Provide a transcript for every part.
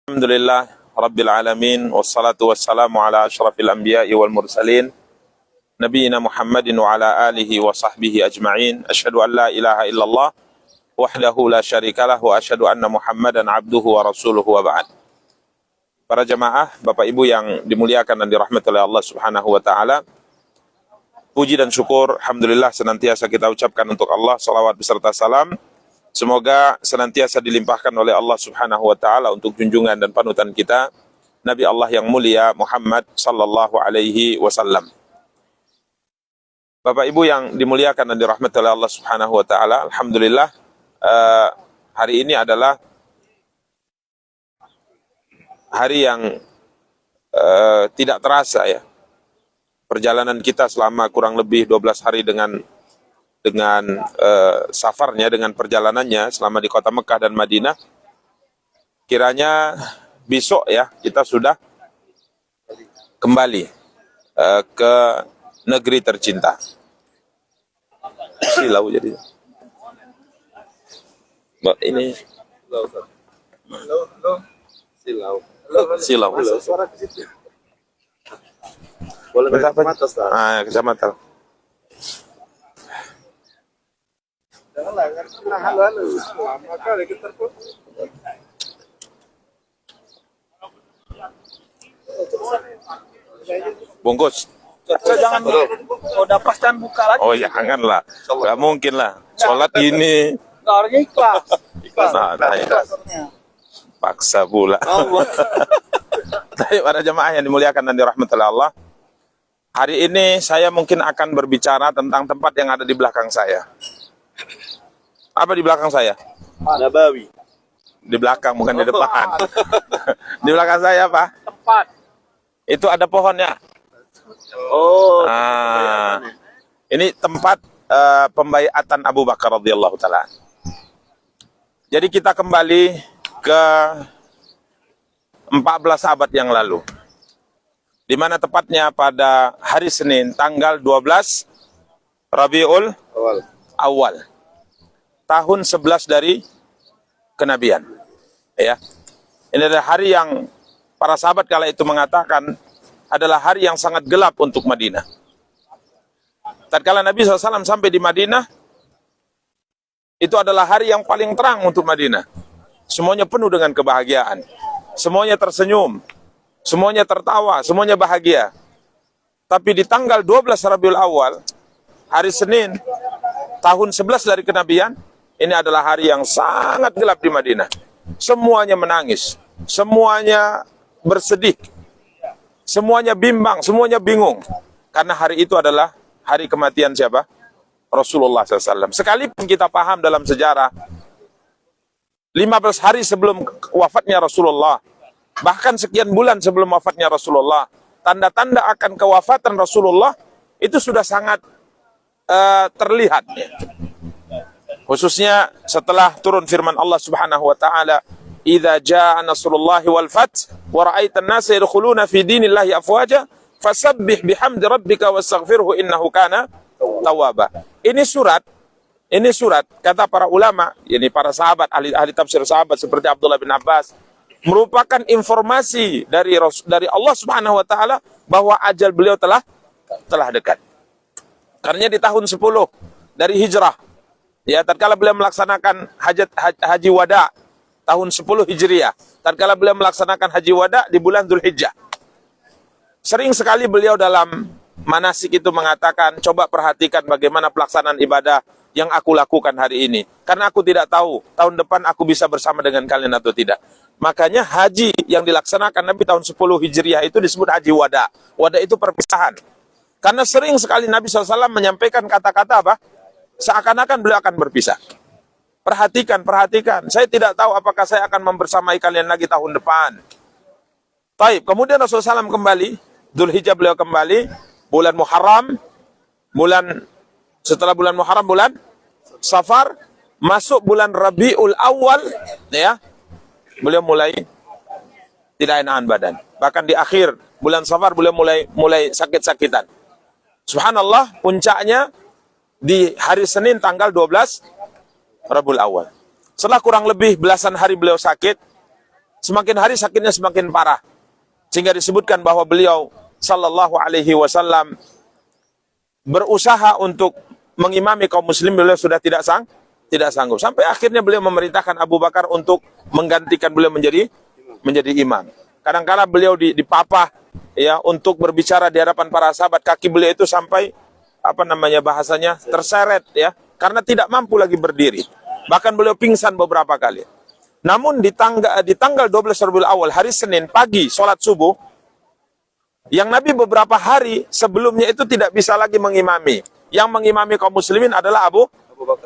Alhamdulillah Rabbil Alamin wassalatu wassalamu ala ashrafil anbiya'i wal mursalin Nabiina Muhammadin wa ala alihi wa sahbihi ajma'in. Asyhadu an la ilaha illallah wahdahu la syarikalah wa asyhadu anna Muhammadan abduhu wa rasuluhu wa ba'd. Para jamaah, Bapak Ibu yang dimuliakan dan dirahmati oleh Allah Subhanahu wa taala, puji dan syukur alhamdulillah senantiasa kita ucapkan untuk Allah, salawat beserta salam semoga senantiasa dilimpahkan oleh Allah Subhanahu wa taala untuk junjungan dan panutan kita Nabi Allah yang mulia Muhammad sallallahu alaihi wasallam. Bapak Ibu yang dimuliakan dan dirahmati oleh Allah Subhanahu wa taala, alhamdulillah hari ini adalah hari yang tidak terasa ya. Perjalanan kita selama kurang lebih 12 hari dengan safarnya, dengan perjalanannya selama di kota Mekah dan Madinah. Kiranya besok ya kita sudah kembali ke negeri tercinta. Silau jadi. Mbak ini silau. Suara ke situ. Boleh ke kecamatan, Ustaz? Kecamatan. Janganlah, kan halo-halo. Lama kali kita pun. Bungkus. Jangan udah pas dan buka lagi. Oh janganlah. Gak mungkin lah. Sholat gini. Harusnya ikhlas. Nah, paksa pula. Tapi para jemaah yang dimuliakan dan dirahmati oleh Allah, hari ini saya mungkin akan berbicara tentang tempat yang ada di belakang saya. Apa di belakang saya? Nabawi. Di belakang, bukan di depan. Di belakang saya apa? Tempat. Itu ada pohonnya. Oh. Ini tempat pembaiatan Abu Bakar radhiyallahu taala. Jadi kita kembali ke 14 abad yang lalu, di mana tepatnya pada hari Senin tanggal 12 Rabiul Awal tahun 11 dari kenabian. Ya, ini adalah hari yang para sahabat kala itu mengatakan adalah hari yang sangat gelap untuk Madinah. Tatkala Nabi SAW sampai di Madinah, itu adalah hari yang paling terang untuk Madinah. Semuanya penuh dengan kebahagiaan. Semuanya tersenyum. Semuanya tertawa. Semuanya bahagia. Tapi di tanggal 12 Rabiul Awal, hari Senin, tahun 11 dari kenabian, ini adalah hari yang sangat gelap di Madinah. Semuanya menangis. Semuanya bersedih. Semuanya bimbang. Semuanya bingung. Karena hari itu adalah hari kematian siapa? Rasulullah SAW. Sekalipun kita paham dalam sejarah, 15 hari sebelum wafatnya Rasulullah, bahkan sekian bulan sebelum wafatnya Rasulullah, tanda-tanda akan kewafatan Rasulullah itu sudah sangat terlihat. Khususnya setelah turun firman Allah Subhanahu wa taala, "Idza jaa nasrullahi wal fath wa ra'aitan nasa yadkhuluna fi dinillahi afwaja fasabbih bihamdi rabbika wastaghfirhu innahu kana tawwaba." Ini surat kata para ulama, yakni para sahabat ahli tafsir sahabat seperti Abdullah bin Abbas, merupakan informasi dari Allah Subhanahu wa taala bahwa ajal beliau telah dekat. Karena di tahun 10 dari hijrah, ya, tatkala beliau melaksanakan haji wada tahun 10 Hijriah, tatkala beliau melaksanakan haji wada di bulan Dzulhijjah. Sering sekali beliau dalam manasik itu mengatakan, coba perhatikan bagaimana pelaksanaan ibadah yang aku lakukan hari ini. Karena aku tidak tahu tahun depan aku bisa bersama dengan kalian atau tidak. Makanya haji yang dilaksanakan Nabi tahun 10 Hijriah itu disebut haji wada. Wada itu perpisahan. Karena sering sekali Nabi SAW menyampaikan kata-kata apa? Seakan-akan beliau akan berpisah. Perhatikan. Saya tidak tahu apakah saya akan membersamai kalian lagi tahun depan. Taib. Kemudian Rasulullah SAW kembali. Dzulhijjah beliau kembali. Bulan Muharram. Setelah bulan Muharram, bulan Safar. Masuk bulan Rabiul Awal. Ya. Beliau mulai tidak enakan badan. Bahkan di akhir bulan Safar beliau mulai sakit-sakitan. Subhanallah, puncaknya di hari Senin tanggal 12 Rabiul Awal. Setelah kurang lebih belasan hari beliau sakit, semakin hari sakitnya semakin parah. Sehingga disebutkan bahwa beliau sallallahu alaihi wasallam berusaha untuk mengimami kaum muslim, beliau sudah tidak sanggup. Sampai akhirnya beliau memerintahkan Abu Bakar untuk menggantikan beliau menjadi imam. Kadang-kadang beliau dipapah ya untuk berbicara di hadapan para sahabat, kaki beliau itu sampai bahasanya terseret ya, karena tidak mampu lagi berdiri. Bahkan beliau pingsan beberapa kali. Namun di tanggal 12 Rabiul Awal, hari Senin pagi sholat subuh, yang Nabi beberapa hari sebelumnya itu tidak bisa lagi mengimami. Yang mengimami kaum muslimin adalah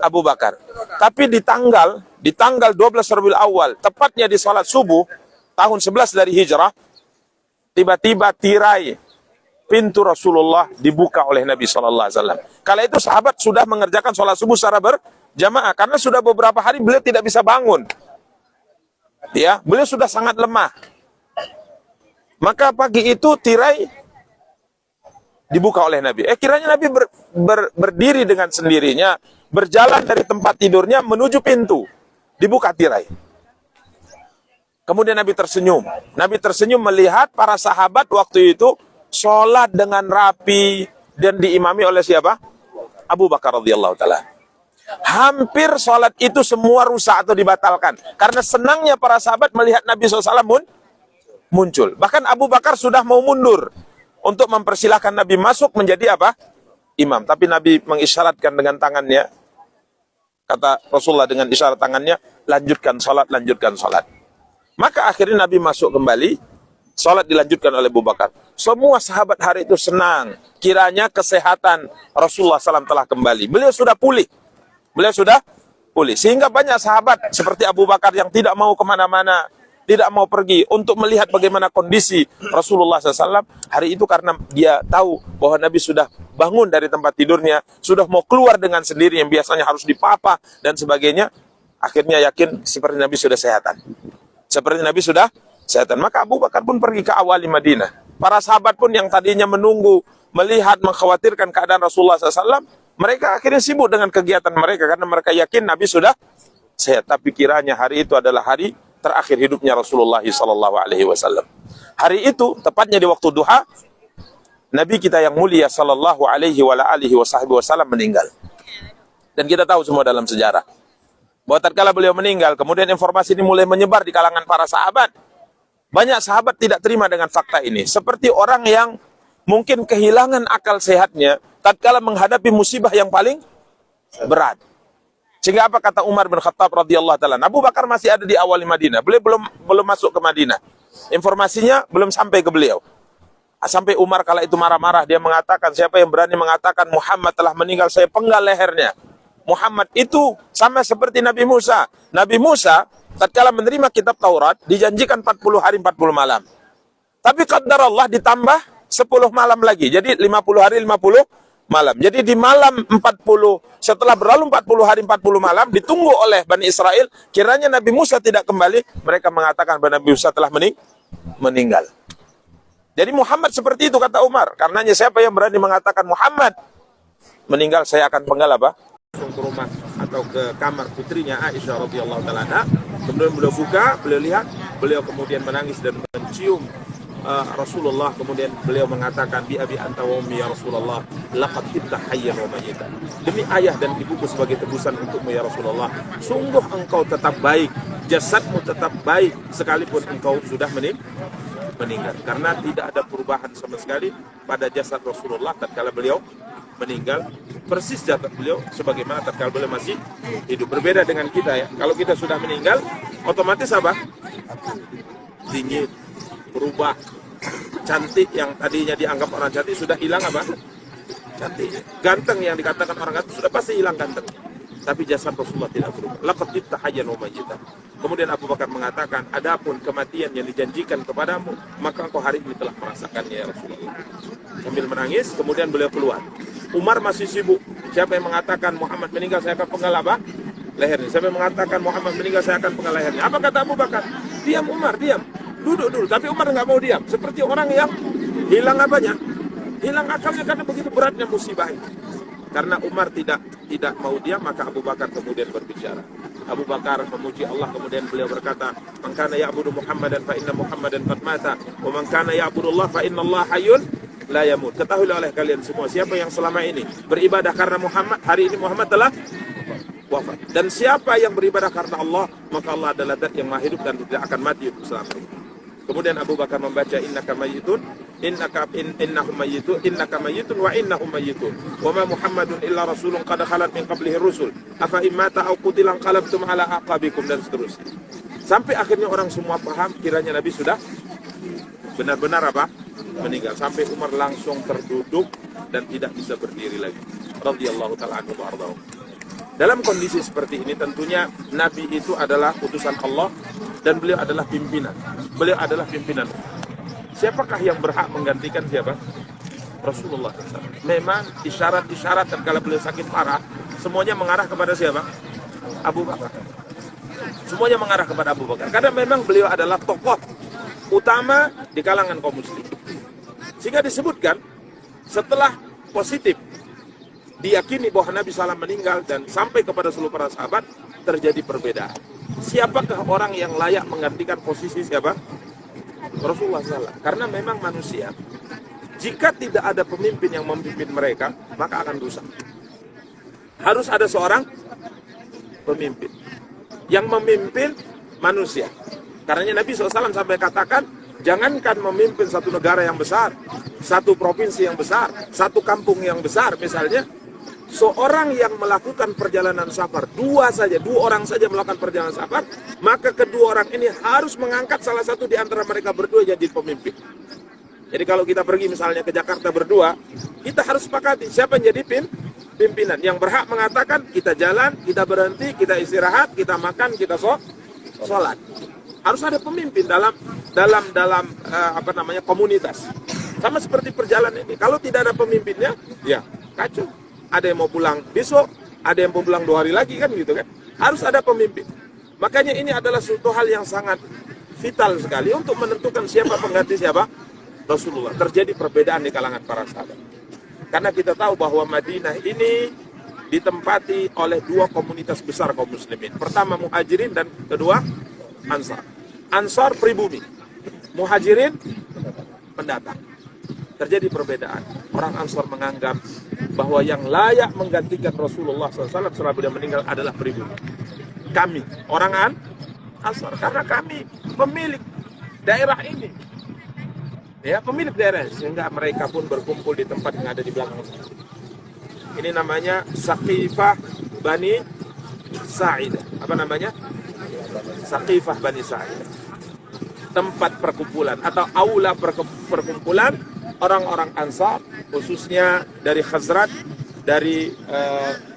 Abu Bakar. Tapi di tanggal 12 Rabiul Awal, tepatnya di sholat subuh tahun 11 dari Hijrah, tiba-tiba tirai pintu Rasulullah dibuka oleh Nabi SAW. Kala itu sahabat sudah mengerjakan sholat subuh secara berjamaah, karena sudah beberapa hari beliau tidak bisa bangun. Ya, beliau sudah sangat lemah. Maka pagi itu tirai dibuka oleh Nabi. Kiranya Nabi berdiri dengan sendirinya, berjalan dari tempat tidurnya menuju pintu. Dibuka tirai. Kemudian Nabi tersenyum. Nabi tersenyum melihat para sahabat waktu itu sholat dengan rapi dan diimami oleh siapa? Abu Bakar radhiyallahu taala. Hampir sholat itu semua rusak atau dibatalkan. Karena senangnya para sahabat melihat Nabi SAW muncul. Bahkan Abu Bakar sudah mau mundur untuk mempersilahkan Nabi masuk menjadi imam. Tapi Nabi mengisyaratkan dengan tangannya. Kata Rasulullah dengan isyarat tangannya, lanjutkan sholat. Maka akhirnya Nabi masuk kembali. Sholat dilanjutkan oleh Abu Bakar. Semua sahabat hari itu senang. Kiranya kesehatan Rasulullah SAW telah kembali. Beliau sudah pulih. Sehingga banyak sahabat seperti Abu Bakar yang tidak mau kemana-mana, tidak mau pergi untuk melihat bagaimana kondisi Rasulullah SAW. Hari itu karena dia tahu bahwa Nabi sudah bangun dari tempat tidurnya, sudah mau keluar dengan sendiri yang biasanya harus dipapah dan sebagainya. Akhirnya yakin seperti Nabi sudah sehatan. Maka Abu Bakar pun pergi ke awali Madinah. Para sahabat pun yang tadinya menunggu, melihat, mengkhawatirkan keadaan Rasulullah SAW, mereka akhirnya sibuk dengan kegiatan mereka karena mereka yakin Nabi sudah sehat. Tapi kiranya hari itu adalah hari terakhir hidupnya Rasulullah SAW. Hari itu, tepatnya di waktu duha, Nabi kita yang mulia SAW meninggal. Dan kita tahu semua dalam sejarah bahwa tatkala beliau meninggal, kemudian informasi ini mulai menyebar di kalangan para sahabat. Banyak sahabat tidak terima dengan fakta ini. Seperti orang yang mungkin kehilangan akal sehatnya tatkala menghadapi musibah yang paling berat. Sehingga apa kata Umar bin Khattab radhiyallahu taala? Abu Bakar masih ada di awal Madinah. Beliau belum masuk ke Madinah. Informasinya belum sampai ke beliau. Sampai Umar kala itu marah-marah, dia mengatakan, siapa yang berani mengatakan Muhammad telah meninggal, saya penggal lehernya. Muhammad itu sama seperti Nabi Musa. Nabi Musa tatkala menerima kitab Taurat dijanjikan 40 hari 40 malam. Tapi qadar Allah ditambah 10 malam lagi. Jadi 50 hari 50 malam. Jadi di malam 40, setelah berlalu 40 hari 40 malam ditunggu oleh Bani Israel, kiranya Nabi Musa tidak kembali, mereka mengatakan bahwa Nabi Musa telah meninggal. Jadi Muhammad seperti itu kata Umar. Karenanya siapa yang berani mengatakan Muhammad meninggal, saya akan penggal ke rumah atau ke kamar putrinya Aisyah radhiyallahu taala anha. Kemudian beliau buka, beliau lihat, beliau kemudian menangis dan mencium Rasulullah. Kemudian beliau mengatakan, bi abi anta wa ummi ya Rasulullah, laqad kitta hayyan wa mayyitan. Demi ayah dan ibuku sebagai tebusan untukmu ya Rasulullah, sungguh engkau tetap baik, jasadmu tetap baik sekalipun engkau sudah meninggal. Karena tidak ada perubahan sama sekali pada jasad Rasulullah tatkala beliau meninggal, persis jasad beliau sebagaimana tatkala beliau masih hidup. Berbeda dengan kita ya. Kalau kita sudah meninggal, otomatis apa? Dingin, berubah, cantik yang tadinya dianggap orang cantik sudah hilang apa? Cantik. Ganteng yang dikatakan orang ganteng sudah pasti hilang ganteng. Tapi jasad Rasulullah tidak berubah. Laqad kitta hayyan wa mayyitan. Kemudian Abu Bakar mengatakan, adapun kematian yang dijanjikan kepadamu, maka engkau hari ini telah merasakannya ya Rasulullah. Sambil menangis, kemudian beliau keluar. Umar masih sibuk. Siapa yang mengatakan Muhammad meninggal, saya akan penggal lehernya. Siapa yang mengatakan Muhammad meninggal, saya akan penggal lehernya. Apa kata Abu Bakar? Diam Umar, diam. Duduk dulu. Tapi Umar nggak mau diam. Seperti orang yang hilang apanya? Hilang akalnya karena begitu beratnya musibah ini. Karena Umar tidak mau diam, maka Abu Bakar kemudian berbicara. Abu Bakar memuji Allah, kemudian beliau berkata, "Man kana ya'budu Muhammadan fa inna Muhammadan qad mata, wa man kana ya'budu Allah fa inna Allah hayyun la yamut." Ketahuilah oleh kalian semua, siapa yang selama ini beribadah karena Muhammad, hari ini Muhammad telah wafat. Dan siapa yang beribadah karena Allah, maka Allah adalah zat yang maha hidup dan tidak akan mati untuk selamanya. Kemudian Abu Bakar membaca innaka mayyitun, innahum mayyitun wa innahum mayyitun. Wa ma Muhammadun illa rasulun qad khalat min qablihi rusul. Afa immata aw qutilan qalabtum ala aqabikum, dan seterusnya. Sampai akhirnya orang semua paham kiranya Nabi sudah benar-benar apa? Meninggal. Sampai Umar langsung terduduk dan tidak bisa berdiri lagi. Radhiyallahu taala anhu wa ardhahu. Dalam kondisi seperti ini tentunya Nabi itu adalah utusan Allah dan beliau adalah pimpinan. Beliau adalah pimpinan. Siapakah yang berhak menggantikan siapa? Rasulullah SAW. Memang isyarat-isyarat dan kalau beliau sakit parah, semuanya mengarah kepada siapa? Abu Bakar. Semuanya mengarah kepada Abu Bakar. Karena memang beliau adalah tokoh utama di kalangan kaum muslim. Sehingga disebutkan setelah positif diyakini bahwa Nabi SAW meninggal dan sampai kepada seluruh para sahabat, terjadi perbedaan. Siapakah orang yang layak menggantikan posisi siapa? Rasulullah SAW. Karena memang manusia, jika tidak ada pemimpin yang memimpin mereka, maka akan rusak. Harus ada seorang pemimpin yang memimpin manusia. Karena Nabi SAW sampai katakan, jangankan memimpin satu negara yang besar, satu provinsi yang besar, satu kampung yang besar misalnya, seorang yang melakukan perjalanan safar, dua orang saja melakukan perjalanan safar, maka kedua orang ini harus mengangkat salah satu di antara mereka berdua jadi pemimpin. Jadi kalau kita pergi misalnya ke Jakarta berdua, kita harus sepakati siapa yang jadi pimpinan. Yang berhak mengatakan kita jalan, kita berhenti, kita istirahat, kita makan, kita sholat. Harus ada pemimpin dalam komunitas. Sama seperti perjalanan ini. Kalau tidak ada pemimpinnya, ya kacau. Ada yang mau pulang besok, ada yang mau pulang 2 hari lagi kan gitu kan. Harus ada pemimpin. Makanya ini adalah suatu hal yang sangat vital sekali untuk menentukan siapa pengganti siapa? Rasulullah. Terjadi perbedaan di kalangan para sahabat. Karena kita tahu bahwa Madinah ini ditempati oleh 2 komunitas besar kaum muslimin. Pertama Muhajirin dan kedua Ansar. Ansar pribumi, Muhajirin pendatang. Terjadi perbedaan. Orang Ansar menganggap bahwa yang layak menggantikan Rasulullah SAW setelah beliau meninggal adalah pribumi. Kami, orang Ansar, karena kami pemilik daerah ini. Ya, pemilik daerah, sehingga mereka pun berkumpul di tempat yang ada di belakang. Ini namanya Saqifah Bani Sa'idah. Apa namanya? Saqifah Bani Sa'idah. Tempat perkumpulan atau aula perkumpulan orang-orang Ansar, khususnya dari Khazraj, dari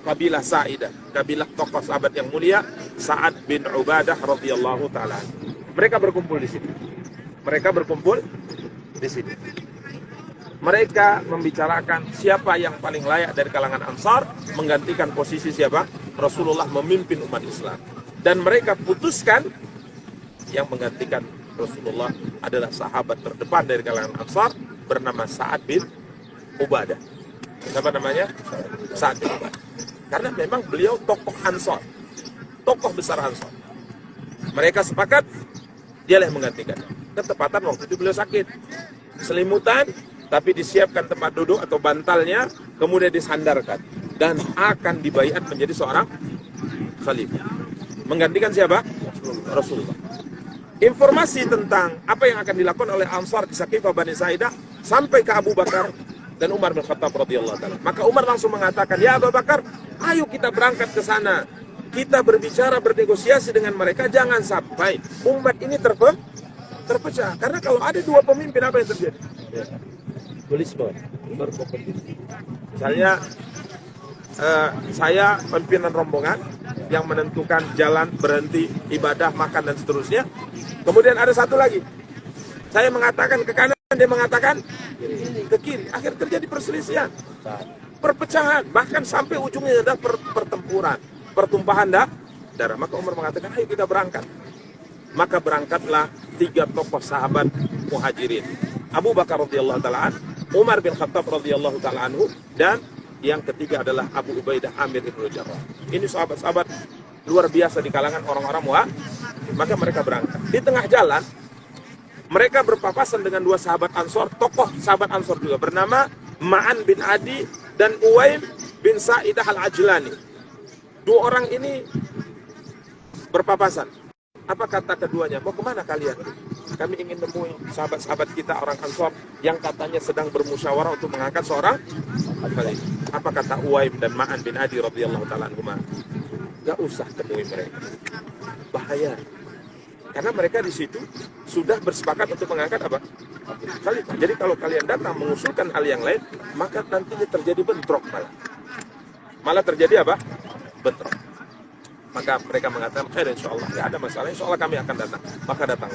kabilah Sa'idah, kabilah tokoh sahabat yang mulia Sa'ad bin Ubadah radhiyallahu taala. Mereka berkumpul di sini. Mereka membicarakan siapa yang paling layak dari kalangan Ansar menggantikan posisi siapa? Rasulullah memimpin umat Islam. Dan mereka putuskan yang menggantikan Rasulullah adalah sahabat terdepan dari kalangan Ansar bernama Sa'ad bin Ubadah. Siapa namanya? Sa'ad bin Ubadah. Karena memang beliau tokoh Ansar, tokoh besar Ansar. Mereka sepakat dialah yang menggantikan. Ketepatan waktu itu beliau sakit, selimutan, tapi disiapkan tempat duduk atau bantalnya, kemudian disandarkan dan akan dibaiat menjadi seorang khalifah. Menggantikan siapa? Rasulullah. Informasi tentang apa yang akan dilakukan oleh Ansar di Saqifah Bani Sa'idah sampai ke Abu Bakar dan Umar bin Khattab radhiyallahu taala. Maka Umar langsung mengatakan, "Ya Abu Bakar, ayo kita berangkat ke sana. Kita berbicara, bernegosiasi dengan mereka, jangan sampai umat ini terpecah. Karena kalau ada 2 pemimpin, apa yang terjadi? Tuliskan, berkompetisi. Misalnya, saya pimpinan rombongan yang menentukan jalan, berhenti, ibadah, makan, dan seterusnya. Kemudian ada satu lagi. Saya mengatakan ke kanan, dia mengatakan ke kiri. Akhirnya terjadi perselisihan, perpecahan, bahkan sampai ujungnya ada pertempuran, pertumpahan darah. Maka Umar mengatakan, ayo kita berangkat. Maka berangkatlah 3 tokoh sahabat Muhajirin. Abu Bakar radhiyallahu taala anhu, Umar bin Khattab radhiyallahu taala anhu, dan yang ketiga adalah Abu Ubaidah Amir ibn Jarrah. Ini sahabat-sahabat luar biasa di kalangan orang-orang Muhajirin. Maka mereka berangkat. Di tengah jalan, mereka berpapasan dengan dua sahabat Ansor, tokoh sahabat Ansor juga, bernama Ma'an bin Adi dan Uwaim bin Sa'idah al-Ajlani. Dua orang ini berpapasan. Apa kata keduanya? Mau kemana kalian? Kami ingin nemui sahabat-sahabat kita orang Ansor yang katanya sedang bermusyawarah untuk mengangkat seorang khalifah. Apa kata Uwaim dan Ma'an bin Adi radhiyallahu ta'ala anhuma? Gak usah temui mereka. Bahaya. Karena mereka di situ sudah bersepakat untuk mengangkat apa? Khalifah. Jadi kalau kalian datang mengusulkan hal yang lain, maka nantinya terjadi bentrok malah. Malah terjadi apa? Bentrok. Maka mereka mengatakan, insya Allah, tidak ada masalah, insya Allah kami akan datang. Maka datang.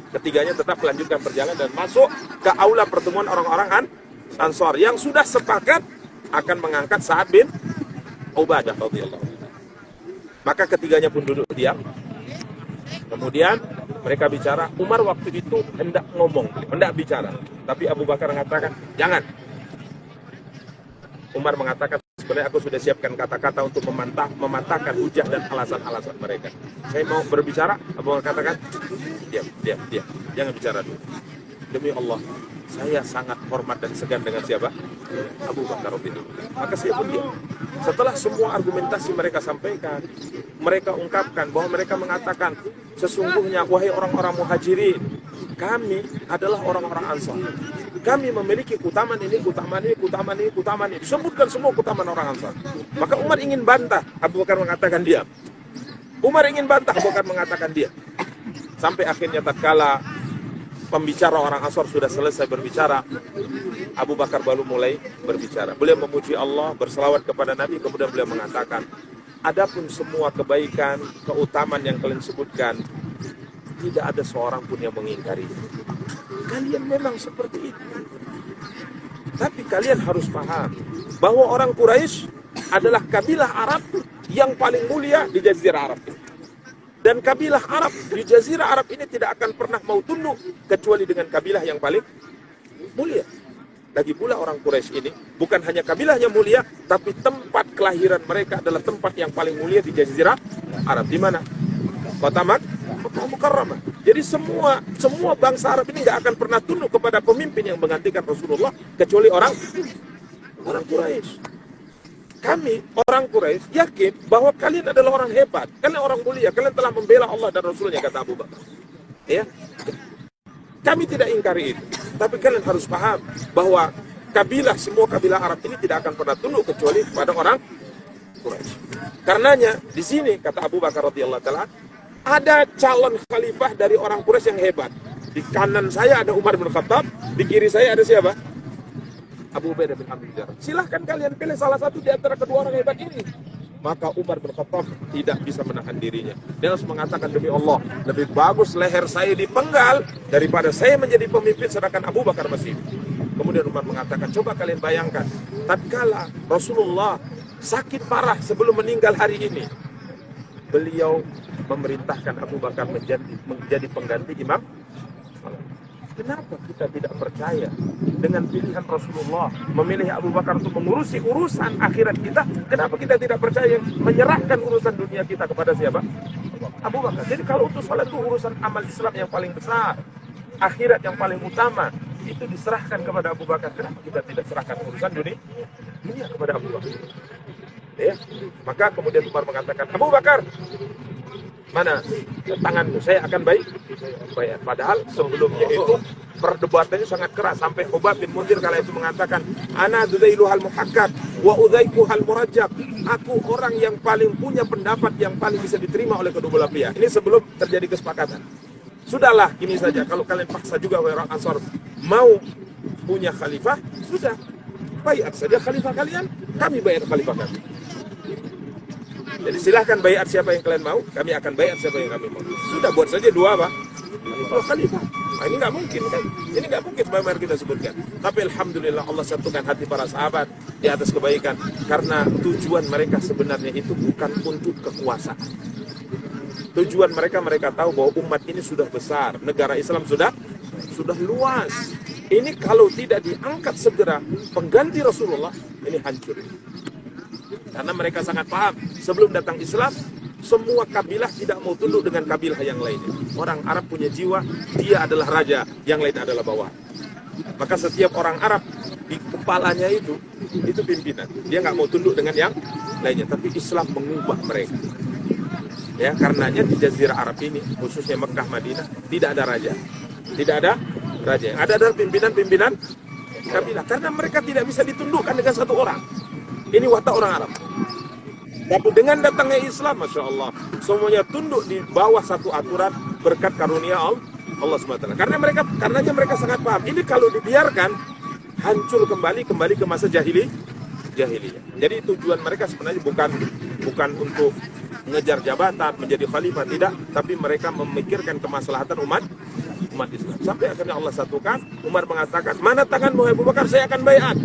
Ketiganya tetap melanjutkan perjalanan dan masuk ke aula pertemuan orang-orang Ansor yang sudah sepakat akan mengangkat Sa'ad bin Ubadah radhiyallahu anhu. Maka ketiganya pun duduk diam. Kemudian mereka bicara. Umar waktu itu hendak ngomong, hendak bicara, tapi Abu Bakar mengatakan jangan. Umar mengatakan, sebenarnya aku sudah siapkan kata-kata untuk mematahkan hujah dan alasan-alasan mereka. Saya mau berbicara. Abu Bakar katakan, diam, jangan bicara dulu. Demi Allah, saya sangat hormat dan segan dengan siapa? Abu Bakar radhiyallahu anhu. Maka saya pun diam. Setelah semua argumentasi mereka sampaikan, mereka ungkapkan bahwa mereka mengatakan, sesungguhnya wahai orang-orang Muhajirin, kami adalah orang-orang Ansar. Kami memiliki keutamaan ini, keutamaan ini, keutamaan ini, keutamaan ini. Disebutkan semua keutamaan orang Ansar. Maka Umar ingin bantah, Abu Bakar mengatakan diam. Umar ingin bantah, Abu Bakar mengatakan diam. Sampai akhirnya tatkala pembicara orang Ansar sudah selesai berbicara, Abu Bakar baru mulai berbicara. Beliau memuji Allah, berselawat kepada Nabi, kemudian beliau mengatakan, adapun semua kebaikan, keutamaan yang kalian sebutkan, tidak ada seorang pun yang mengingkari. Kalian memang seperti itu. Tapi kalian harus paham bahwa orang Quraisy adalah kabilah Arab yang paling mulia di Jazirah Arab ini. Dan kabilah Arab di Jazirah Arab ini tidak akan pernah mau tunduk kecuali dengan kabilah yang paling mulia. Lagi pula orang Quraisy ini bukan hanya kabilahnya mulia, tapi tempat kelahiran mereka adalah tempat yang paling mulia di Jazirah Arab. Di mana? Kota Makkah Mukarramah. Jadi semua bangsa Arab ini nggak akan pernah tunduk kepada pemimpin yang menggantikan Rasulullah kecuali orang Quraisy. Kami orang Quraisy yakin bahwa kalian adalah orang hebat, kalian orang mulia, kalian telah membela Allah dan Rasulnya, kata Abu Bakar. Ya, kami tidak ingkari itu, tapi kalian harus paham bahwa semua kabilah Arab ini tidak akan pernah tunduk kecuali pada orang Quraisy. Karenanya di sini kata Abu Bakar radhiyallahu taala, ada calon khalifah dari orang Quraisy yang hebat. Di kanan saya ada Umar bin Khattab, di kiri saya ada siapa? Abu Ubaidah bin Abi Jarrah. Silahkan kalian pilih salah satu di antara kedua orang hebat ini. Maka Umar bin Khattab tidak bisa menahan dirinya. Dia harus mengatakan, demi Allah, lebih bagus leher saya dipenggal daripada saya menjadi pemimpin sedangkan Abu Bakar masih hidup. Kemudian Umar mengatakan, coba kalian bayangkan, tatkala Rasulullah sakit parah sebelum meninggal hari ini, beliau memerintahkan Abu Bakar menjadi pengganti imam. Kenapa kita tidak percaya dengan pilihan Rasulullah memilih Abu Bakar untuk mengurusi urusan akhirat kita? Kenapa kita tidak percaya menyerahkan urusan dunia kita kepada siapa? Abu Bakar. Jadi kalau untuk salat itu urusan amal Islam yang paling besar, akhirat yang paling utama, itu diserahkan kepada Abu Bakar. Kenapa kita tidak serahkan urusan dunia kepada Abu Bakar? Ya. Maka kemudian Umar mengatakan, Abu Bakar, mana tanganmu, saya akan bayar. Padahal sebelumnya itu perdebatannya sangat keras sampai Hubab bin Munzir kala itu mengatakan, ana dzailuhal muhakkak wa udzaiquhal murajjab. Aku orang yang paling punya pendapat yang paling bisa diterima oleh kedua belah pihak. Ini sebelum terjadi kesepakatan. Sudahlah, gini saja, kalau kalian paksa juga orang Ansar mau punya khalifah, sudah bayar saja khalifah kalian, kami bayar khalifah kami. Jadi silahkan bayar siapa yang kalian mau, kami akan bayar siapa yang kami mau. Sudah, buat saja dua khalifah. Nah, ini nggak mungkin kan? Ini nggak mungkin sebagaimana kita sebutkan. Tapi alhamdulillah Allah satukan hati para sahabat di atas kebaikan, karena tujuan mereka sebenarnya itu bukan untuk kekuasaan. Tujuan mereka tahu bahwa umat ini sudah besar, negara Islam sudah luas. Ini kalau tidak diangkat segera pengganti Rasulullah, ini hancur. Karena mereka sangat paham, sebelum datang Islam, semua kabilah tidak mau tunduk dengan kabilah yang lainnya. Orang Arab punya jiwa, dia adalah raja, yang lain adalah bawah. Maka setiap orang Arab di kepalanya itu pimpinan. Dia nggak mau tunduk dengan yang lainnya. Tapi Islam mengubah mereka. Ya, karenanya di Jazirah Arab ini, khususnya Mekah, Madinah, tidak ada raja. Tidak ada raja. Yang ada adalah pimpinan-pimpinan kabilah. Karena mereka tidak bisa ditundukkan dengan satu orang. Ini watak orang Arab. Tapi dengan datangnya Islam, Masya Allah, semuanya tunduk di bawah satu aturan berkat karunia Allah SWT. Karenanya mereka sangat paham. Ini kalau dibiarkan, hancur kembali ke masa jahiliyah. Jadi tujuan mereka sebenarnya bukan untuk mengejar jabatan, menjadi khalifah, tidak. Tapi mereka memikirkan kemaslahatan umat Islam. Sampai akhirnya Allah satukan, Umar mengatakan, mana tanganmu Abu Bakar, saya akan baiat.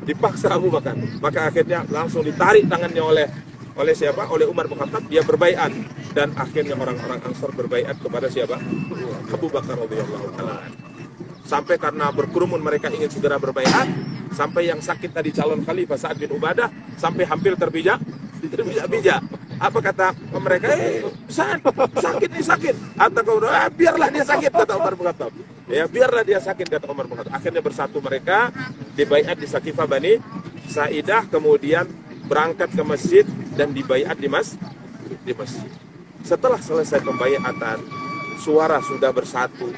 Dipaksa Abu Bakar. Maka akhirnya langsung ditarik tangannya oleh siapa? Oleh Umar bin Khattab, dia berbaiat. Dan akhirnya orang-orang Ansar berbaiat kepada siapa? Abu Bakar radhiyallahu taala. Sampai karena berkerumun mereka ingin segera berbaiat, sampai yang sakit tadi calon khalifah Sa'ad bin Ubadah sampai hampir terbijak. Apa kata mereka? Sa'ad, sakit. Atau biarlah dia sakit, kata Umar bin Khattab. Ya, biarlah dia sakit, kata Umar bin Khattab. Akhirnya bersatu mereka, dibaiat di Saqifah Bani Sa'idah, kemudian berangkat ke masjid dan dibaiat di masjid. Setelah selesai pembaiatan, suara sudah bersatu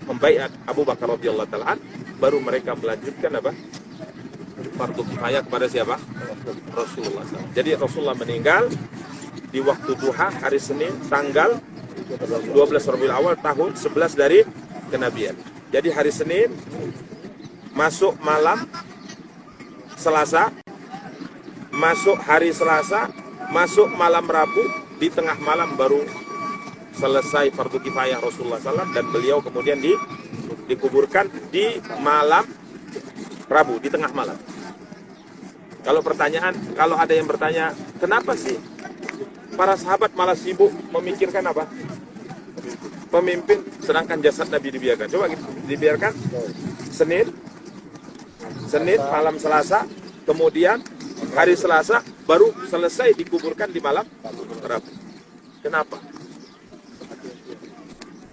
membaiat Abu Bakar radhiyallahu taala, baru mereka melanjutkan apa? Fardu kifayah kepada siapa? Rasulullah SAW. Jadi Rasulullah meninggal di waktu duha hari Senin tanggal 12 Rabiul Awal tahun 11 dari kenabian. Jadi hari Senin masuk malam Selasa, masuk hari Selasa, masuk malam Rabu, di tengah malam baru selesai fardu kifayah Rasulullah SAW, dan beliau kemudian dikuburkan di malam Rabu, di tengah malam. Kalau ada yang bertanya, kenapa sih para sahabat malah sibuk memikirkan apa? Pemimpin, sedangkan jasad Nabi dibiarkan. Coba gitu, dibiarkan Senin malam Selasa, kemudian hari Selasa baru selesai dikuburkan di malam Rabu. Kenapa?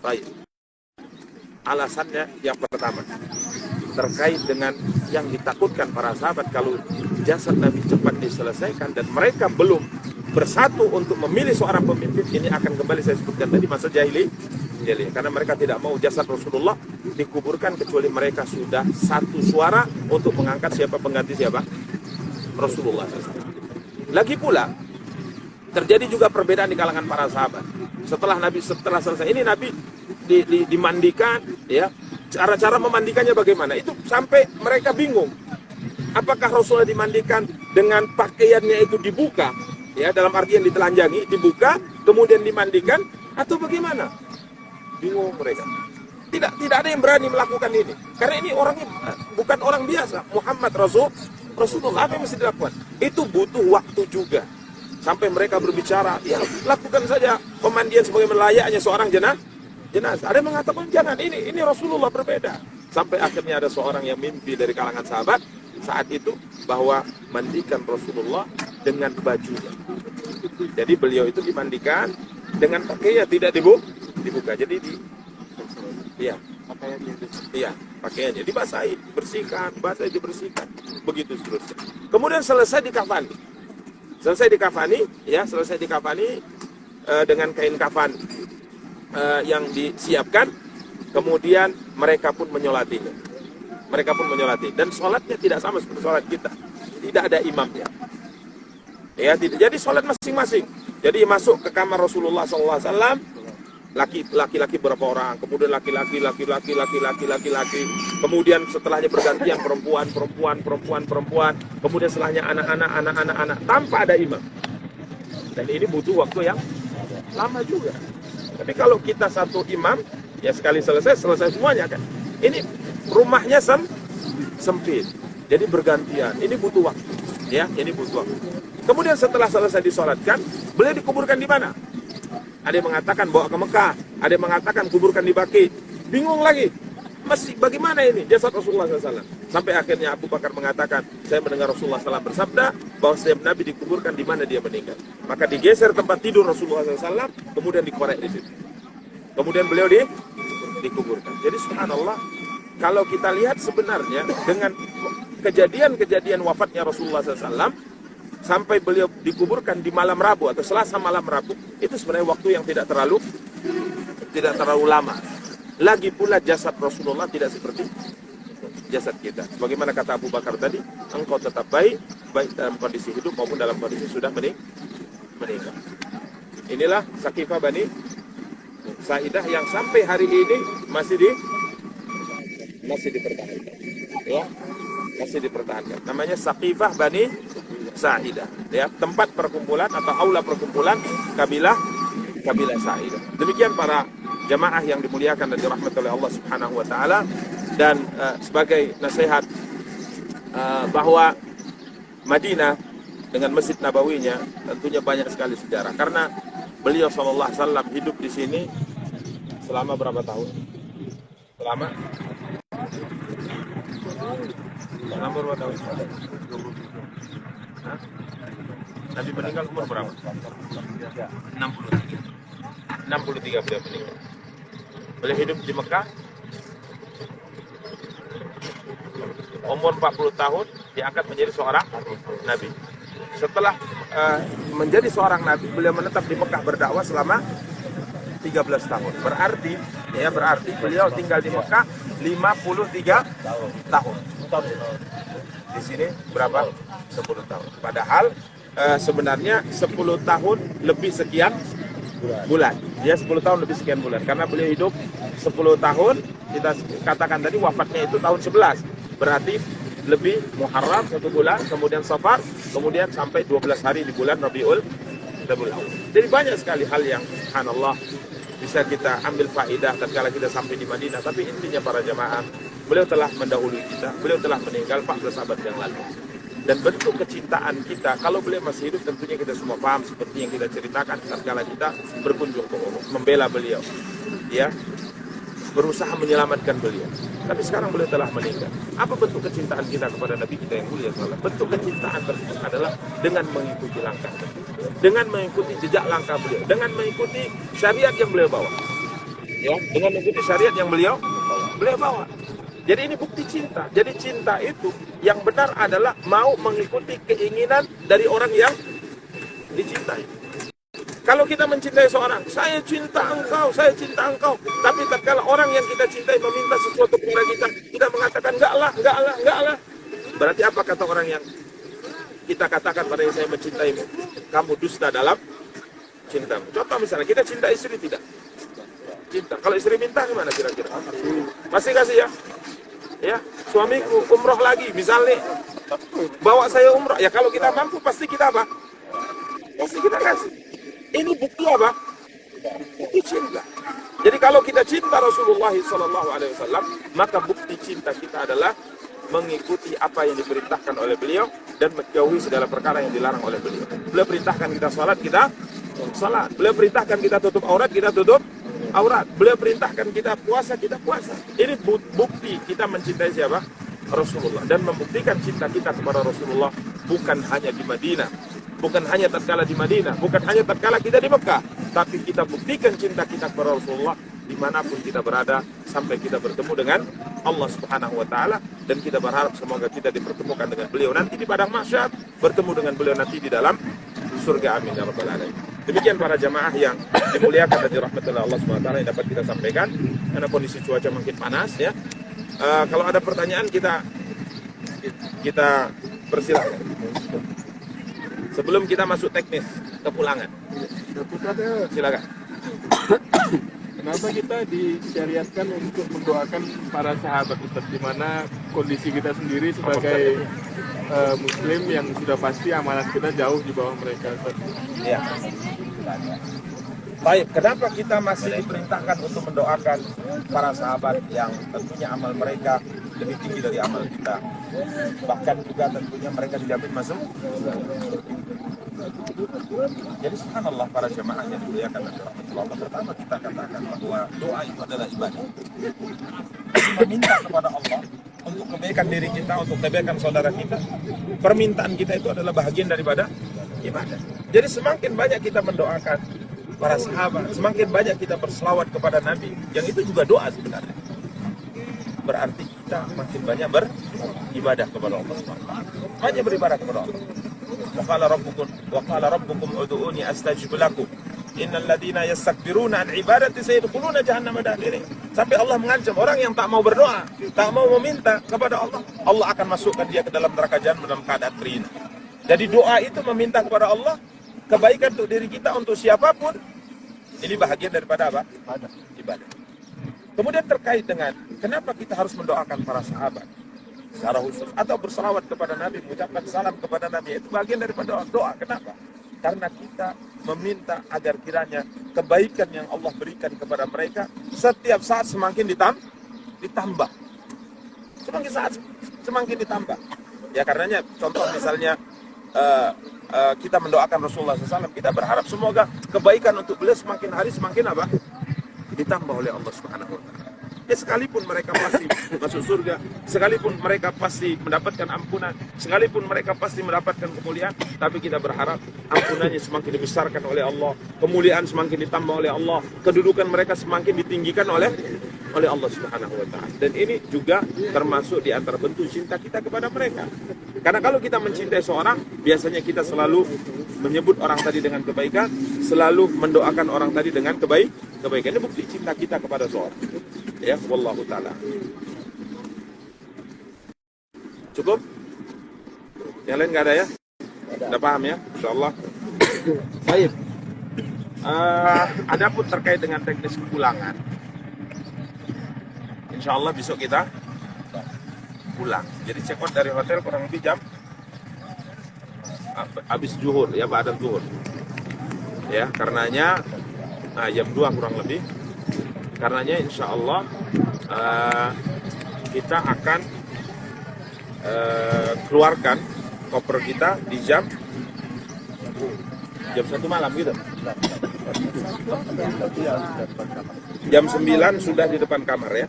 Baik. Alasannya yang pertama, terkait dengan yang ditakutkan para sahabat kalau jasad Nabi cepat diselesaikan dan mereka belum bersatu untuk memilih seorang pemimpin, ini akan kembali saya sebutkan tadi masa jahiliyah. Karena mereka tidak mau jasad Rasulullah dikuburkan kecuali mereka sudah satu suara untuk mengangkat siapa pengganti siapa? Rasulullah SAW. Lagi pula terjadi juga perbedaan di kalangan para sahabat. Setelah selesai ini Nabi dimandikan, ya. Cara-cara memandikannya bagaimana? Itu sampai mereka bingung. Apakah Rasulullah dimandikan dengan pakaiannya itu dibuka, ya, dalam artian ditelanjangi, dibuka, kemudian dimandikan, atau bagaimana? Bingung mereka. Tidak ada yang berani melakukan ini. Karena ini orangnya bukan orang biasa. Muhammad Rasulullah, apa yang mesti dilakukan? Itu butuh waktu juga. Sampai mereka berbicara, ya lakukan saja pemandian sebagai melayaknya seorang jenazah. Ada yang mengatakan jangan, ini Rasulullah berbeda. Sampai akhirnya ada seorang yang mimpi dari kalangan sahabat saat itu bahwa mandikan Rasulullah dengan bajunya. Jadi beliau itu dimandikan dengan pakaian, tidak dibuka. Jadi pakaiannya dibasahi, dibersihkan, begitu seterusnya. Kemudian selesai dikafani dengan kain kafan yang disiapkan, kemudian mereka pun menyolatinya. Dan sholatnya tidak sama seperti sholat kita, tidak ada imamnya. Ya, jadi sholat masing-masing. Jadi masuk ke kamar Rasulullah SAW, laki-laki berapa orang, kemudian laki-laki, kemudian setelahnya bergantian perempuan, kemudian setelahnya anak-anak, tanpa ada imam. Dan ini butuh waktu yang lama juga. Tapi kalau kita satu imam, ya sekali selesai semuanya kan. Ini rumahnya sempit, jadi bergantian. Ini butuh waktu, ya. Kemudian setelah selesai disolatkan, beliau dikuburkan di mana? Ada yang mengatakan bawa ke Mekah, ada yang mengatakan kuburkan di Baqi. Bingung lagi, bagaimana ini jasad Rasulullah SAW? Sampai akhirnya Abu Bakar mengatakan, saya mendengar Rasulullah SAW bersabda bahwa setiap Nabi dikuburkan di mana dia meninggal. Maka digeser tempat tidur Rasulullah SAW, kemudian dikorek di situ. Kemudian beliau dikuburkan. Jadi subhanallah, kalau kita lihat sebenarnya dengan kejadian-kejadian wafatnya Rasulullah SAW, sampai beliau dikuburkan di malam Rabu atau Selasa malam Rabu, itu sebenarnya waktu yang tidak terlalu lama. Lagi pula jasad Rasulullah tidak seperti jasad kita. Bagaimana kata Abu Bakar tadi, engkau tetap baik dalam kondisi hidup maupun dalam kondisi sudah meninggal. Inilah Saqifah Bani Sa'idah yang sampai hari ini masih dipertahankan. Ya, masih dipertahankan. Namanya Saqifah Bani Sa'idah. Ya, tempat perkumpulan atau aula perkumpulan kabilah Sa'idah. Demikian para jamaah yang dimuliakan dan dirahmati oleh Allah Subhanahu wa taala. Dan sebagai nasihat bahwa Madinah dengan Masjid Nabawinya tentunya banyak sekali sejarah, karena beliau sallallahu alaihi wasallam hidup di sini selama berapa tahun? Selama berapa tahun? Hah? Nabi meninggal umur berapa? 63 beliau meninggal. Beliau hidup di Mekah umur 40 tahun, diangkat menjadi seorang nabi. Setelah menjadi seorang nabi, beliau menetap di Mekah berdakwah selama 13 tahun. Berarti beliau tinggal di Mekah 53 tahun. Di sini berapa? 10 tahun. Padahal sebenarnya 10 tahun lebih sekian bulan. Dia 10 tahun lebih sekian bulan. Karena beliau hidup 10 tahun, kita katakan tadi wafatnya itu tahun 11. Berarti lebih Muharram 1 bulan, kemudian Safar, kemudian sampai 12 hari di bulan Rabiul Awal. Jadi banyak sekali hal yang subhanallah bisa kita ambil faidah tatkala kita sampai di Madinah. Tapi intinya para jamaah, beliau telah mendahului kita, beliau telah meninggal 14 abad yang lalu. Dan bentuk kecintaan kita, kalau beliau masih hidup, tentunya kita semua paham seperti yang kita ceritakan tatkala kita berkunjung ke Uhud, membela beliau, ya, berusaha menyelamatkan beliau. Tapi sekarang beliau telah meninggal. Apa bentuk kecintaan kita kepada Nabi kita yang mulia sallallahu? Bentuk kecintaan tersebut adalah dengan mengikuti langkah beliau, dengan mengikuti jejak langkah beliau, dengan mengikuti syariat yang beliau bawa, ya, dengan mengikuti syariat yang beliau bawa. Jadi ini bukti cinta. Jadi cinta itu yang benar adalah mau mengikuti keinginan dari orang yang dicintai. Kalau kita mencintai seorang, saya cinta engkau, tapi tatkala orang yang kita cintai meminta sesuatu kepada kita mengatakan enggak lah. Berarti apa kata orang yang kita katakan pada yang saya mencintaimu? Kamu dusta dalam cintamu. Contoh misalnya, kita cinta istri tidak? Cinta. Kalau istri minta gimana kira-kira? Masih kasih ya? Ya, suamiku umroh lagi, misalnya bawa saya umroh. Ya kalau kita mampu pasti kita apa? Pasti kita kasih. Ini bukti apa? Bukti cinta. Jadi kalau kita cinta Rasulullah SAW, maka bukti cinta kita adalah mengikuti apa yang diperintahkan oleh beliau dan menjauhi segala perkara yang dilarang oleh beliau. Beliau perintahkan kita salat, kita salat. Beliau perintahkan kita tutup aurat, kita tutup aurat. Beliau perintahkan kita puasa, kita puasa. Ini bukti kita mencintai siapa? Rasulullah. Dan membuktikan cinta kita kepada Rasulullah bukan hanya di Madinah, bukan hanya tatkala di Madinah, bukan hanya tatkala kita di Mekah, tapi kita buktikan cinta kita kepada Rasulullah dimanapun kita berada sampai kita bertemu dengan Allah Subhanahu wa taala. Dan kita berharap semoga kita dipertemukan dengan beliau nanti di padang mahsyar, bertemu dengan beliau nanti di dalam surga, amin ya rabbal alamin. Demikian para jamaah yang dimuliakan dan dirahmati oleh Allah Subhanahu wa taala yang dapat kita sampaikan, karena kondisi cuaca makin panas ya. Kalau ada pertanyaan kita persilahkan sebelum kita masuk teknis kepulangan. Silakan. Kenapa kita disyariatkan untuk mendoakan para sahabat, Ustaz, di mana kondisi kita sendiri sebagai Muslim yang sudah pasti amanat kita jauh di bawah mereka, Ustaz? Ya. Baik, kenapa kita masih diperintahkan untuk mendoakan para sahabat yang tentunya amal mereka lebih tinggi dari amal kita, bahkan juga tentunya mereka dijamin masuk. Jadi subhanallah para jemaah yang dimuliakan oleh Allah, pertama kita katakan bahwa doa itu adalah ibadah. Meminta kepada Allah untuk kebaikan diri kita, untuk kebaikan saudara kita. Permintaan kita itu adalah bahagian daripada ibadah. Jadi semakin banyak kita mendoakan para sahabat, semakin banyak kita berselawat kepada Nabi, yang itu juga doa sebenarnya. Berarti kita makin banyak beribadah kepada Allah SWT. Banyak beribadah kepada Allah. Wa qala rabbukum ud'uni astajib lakum. Innal ladzina yastakbiruna an ibadati sayadkhuluna jahannama dakhirin. Sampai Allah mengancam orang yang tak mau berdoa, tak mau meminta kepada Allah, Allah akan masukkan dia ke dalam neraka jahanam dalam keadaan terhina. Jadi doa itu meminta kepada Allah kebaikan untuk diri kita, untuk siapapun. Ini bahagian daripada apa? Ibadah. Kemudian terkait dengan kenapa kita harus mendoakan para sahabat secara khusus atau berselawat kepada Nabi, mengucapkan salam kepada Nabi, itu bagian daripada doa. Kenapa? Karena kita meminta agar kiranya kebaikan yang Allah berikan kepada mereka setiap saat semakin ditambah. Semakin saat semakin ditambah. Ya karenanya contoh misalnya kita mendoakan Rasulullah SAW, kita berharap semoga kebaikan untuk beliau semakin hari semakin apa? Ditambah oleh Allah Subhanahu wa taala. Ya sekalipun mereka pasti masuk surga, sekalipun mereka pasti mendapatkan ampunan, sekalipun mereka pasti mendapatkan kemuliaan, tapi kita berharap ampunannya semakin dibesarkan oleh Allah, kemuliaan semakin ditambah oleh Allah, kedudukan mereka semakin ditinggikan oleh Allah Subhanahu wa taala. Dan ini juga termasuk di antara bentuk cinta kita kepada mereka. Karena kalau kita mencintai seorang, biasanya kita selalu menyebut orang tadi dengan kebaikan, selalu mendoakan orang tadi dengan kebaikan. Ini bukti cinta kita kepada seorang. Ya, wallahu ta'ala. Cukup? Yang lain nggak ada ya? Udah paham ya? Insyaallah. Baik. Adapun terkait dengan teknis kepulangan, insyaallah besok kita pulang. Jadi check out dari hotel kurang lebih jam habis zuhur ya, ba'da zuhur. Ya, karenanya jam 2 kurang lebih. Karenanya insya Allah kita akan keluarkan koper kita di jam 1 malam gitu. Jam 9 sudah di depan kamar ya.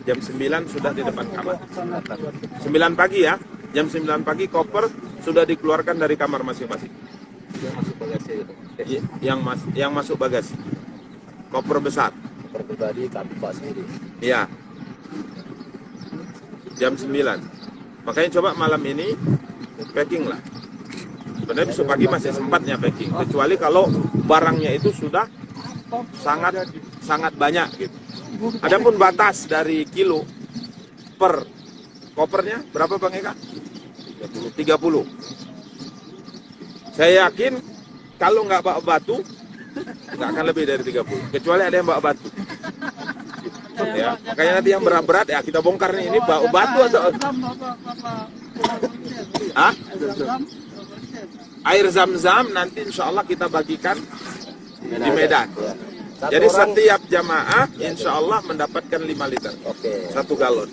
Jam 9 sudah di depan kamar. 9 pagi ya. Jam 9 pagi koper sudah dikeluarkan dari kamar masing-masing. Yang masuk bagasi itu. Yang masuk bagasi. Koper besar. Koper pribadi kami bawa sendiri. Iya. Jam 9. Makanya coba malam ini packing lah. Sebenarnya besok pagi masih sempatnya packing. Kecuali kalau barangnya itu sudah sangat banyak gitu. Adapun batas dari kilo per kopernya berapa Bang Eka? 30. Saya yakin kalau nggak bawa batu nggak akan lebih dari 30. Kecuali ada yang bawa batu. Ya, makanya nanti yang berat-berat ya kita bongkar nih, ini bawa batu atau air zam-zam nanti insya Allah kita bagikan di Medan. Jadi setiap jamaah insya Allah mendapatkan 5 liter. 1 galon.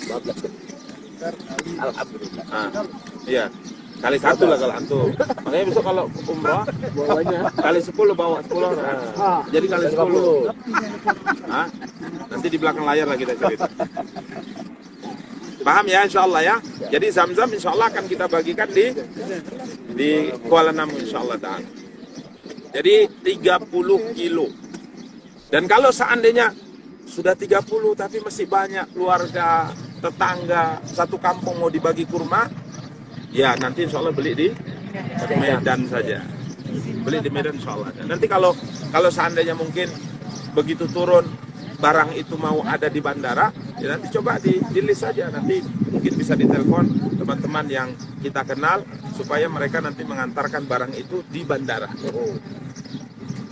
Alhamdulillah. Iya. Kali 1 lah kalau antum. Makanya besok kalau umrah bawanya kali 10 bawa 10 orang. Jadi kali 10. Nanti di belakang layar lah kita cerita. Paham ya insya Allah ya. Jadi zam-zam insya Allah akan kita bagikan di Kuala Namu insya Allah ta'ala. Jadi 30 kilo. Dan kalau seandainya sudah 30 tapi masih banyak keluarga, tetangga, satu kampung mau dibagi kurma, ya nanti insya Allah beli di Medan saja. Beli di Medan insya Allah. Nanti kalau seandainya mungkin begitu turun barang itu mau ada di bandara, ya nanti coba di list saja. Nanti mungkin bisa ditelepon teman-teman yang kita kenal supaya mereka nanti mengantarkan barang itu di bandara.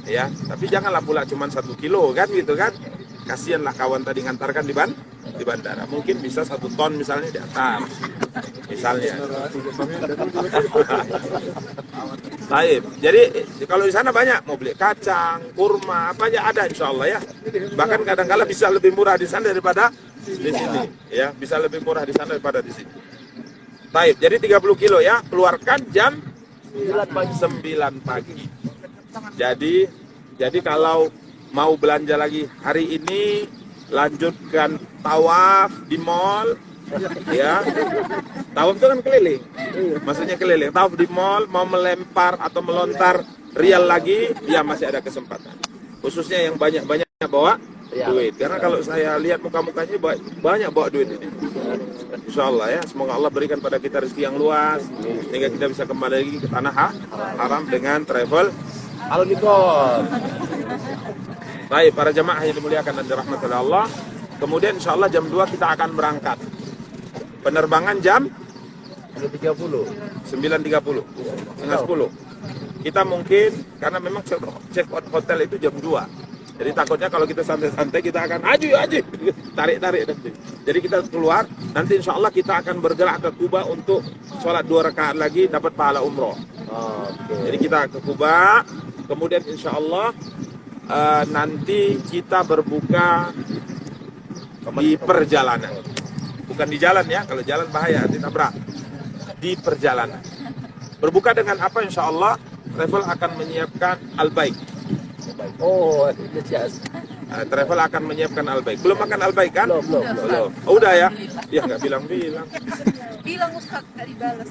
Ya, tapi janganlah pula cuma 1 kilo kan gitu kan. Kasianlah kawan tadi ngantarkan di bandara. Mungkin bisa 1 ton misalnya di atas. Misalnya. Baik. Jadi kalau di sana banyak mau beli kacang, kurma, apa aja ada insya Allah ya. Bahkan kadang-kala bisa lebih murah di sana daripada di sini. Ya, bisa lebih murah di sana daripada di sini. Baik. Jadi 30 kilo ya, keluarkan jam 9 pagi. Jadi kalau mau belanja lagi hari ini, lanjutkan tawaf di mall, ya. Tawaf itu kan keliling. Maksudnya keliling. Tawaf di mall, mau melempar atau melontar rial lagi, ya masih ada kesempatan. Khususnya yang banyak-banyak bawa duit. Karena kalau saya lihat muka-mukanya banyak bawa duit ini. Insya Allah ya, semoga Allah berikan pada kita rezeki yang luas, sehingga kita bisa kembali lagi ke tanah haram dengan travel Al-Mikot. Baik, para jamaah yang dimuliakan dan dirahmati oleh Allah. Kemudian insya Allah jam 2 kita akan berangkat. Penerbangan jam 9.30, setengah 10. Kita mungkin, karena memang check out hotel itu jam 2. Jadi takutnya kalau kita santai-santai kita akan aji, tarik-tarik nanti. Jadi kita keluar, nanti insya Allah kita akan bergerak ke Kuba untuk sholat 2 rakaat lagi dapat pahala umroh. Jadi kita ke Kuba, kemudian insya Allah nanti kita berbuka di perjalanan. Bukan di jalan ya, kalau jalan bahaya, ditabrak. Di perjalanan. Berbuka dengan apa insya Allah, travel akan menyiapkan Al-Baik. Travel akan menyiapkan Al-Baik. Belum makan Al-Baik kan? Belum. Oh, udah ya? Ya nggak bilang-bilang. Bilang Ustaz, nggak dibalas.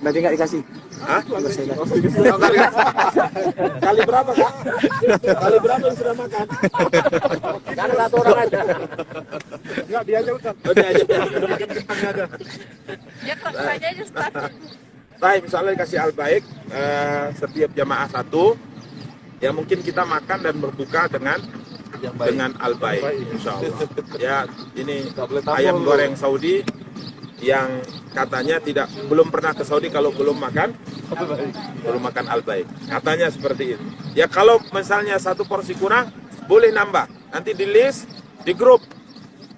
Nanti nggak dikasih. Hah? Kali berapa Kak? Kali berapa yang sudah makan? Karena satu orang aja. Enggak, dia aja Ustaz. Oh, dia aja. Ya kerja aja Ustaz. Baik, misalnya dikasih Al-Baik, setiap jamaah satu. Ya mungkin kita makan dan berbuka dengan Al-Baik, insya Allah. Ya ini ayam goreng Saudi yang katanya belum pernah ke Saudi kalau belum makan Al-Baik. Katanya seperti itu. Ya kalau misalnya satu porsi kurang, boleh nambah. Nanti di list, di grup.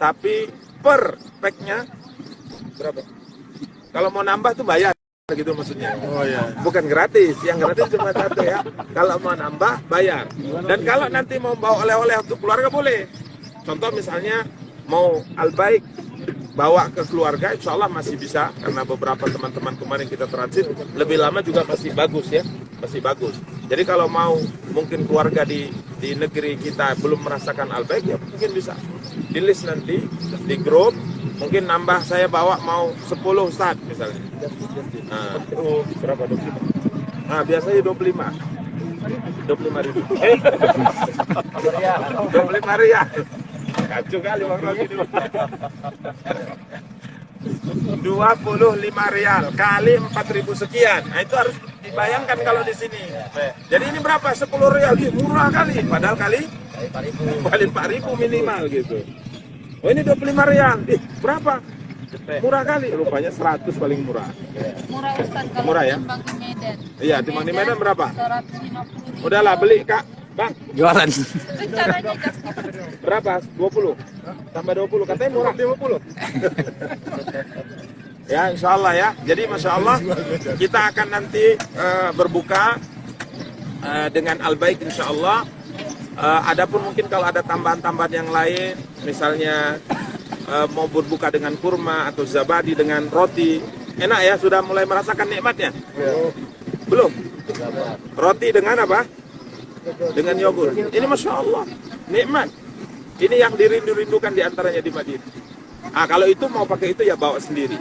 Tapi per packnya berapa? Kalau mau nambah tuh bayar. Gitu maksudnya. Oh iya. Bukan gratis, yang gratis cuma satu ya. Kalau mau nambah bayar. Dan kalau nanti mau bawa oleh-oleh untuk keluarga boleh. Contoh misalnya mau Al-Baik bawa ke keluarga, insya Allah masih bisa, karena beberapa teman-teman kemarin kita transit lebih lama juga masih bagus ya, masih bagus. Jadi kalau mau mungkin keluarga di negeri kita belum merasakan Al-Baik, ya mungkin bisa di list nanti di grup. Mungkin nambah, saya bawa mau 10 Ustaz misalnya. Nah, berapa? 25. Nah, biasanya 25. 25.000. 25 rial. Kacau kali Bang Rogi. 25 rial kali 4.000 sekian. Nah, itu harus dibayangkan kalau di sini. Jadi ini berapa? 10 rial. Murah kali. Padahal kali 4.000 minimal gitu. Oh ini 25 rial, berapa? Murah kali, rupanya 100 paling murah. Murah Ustaz kalau Murah ya? timbang di Medan. Iya, timbang di Medan berapa? 150.000. Udahlah beli Kak, Bang. Jualan. Rencananya just Berapa? 20? Tambah 20, katanya murah 50. Ya insya Allah ya, jadi Masya Allah kita akan nanti berbuka dengan Al-Baik insya Allah. Adapun mungkin kalau ada tambahan-tambahan yang lain, misalnya mau berbuka dengan kurma atau zabadi dengan roti, enak ya, sudah mulai merasakan nikmatnya? Belum? Roti dengan apa? Dengan yogurt. Ini Masya Allah, nikmat. Ini yang dirindu-rindukan diantaranya di Madinah. Kalau itu mau pakai itu ya bawa sendiri.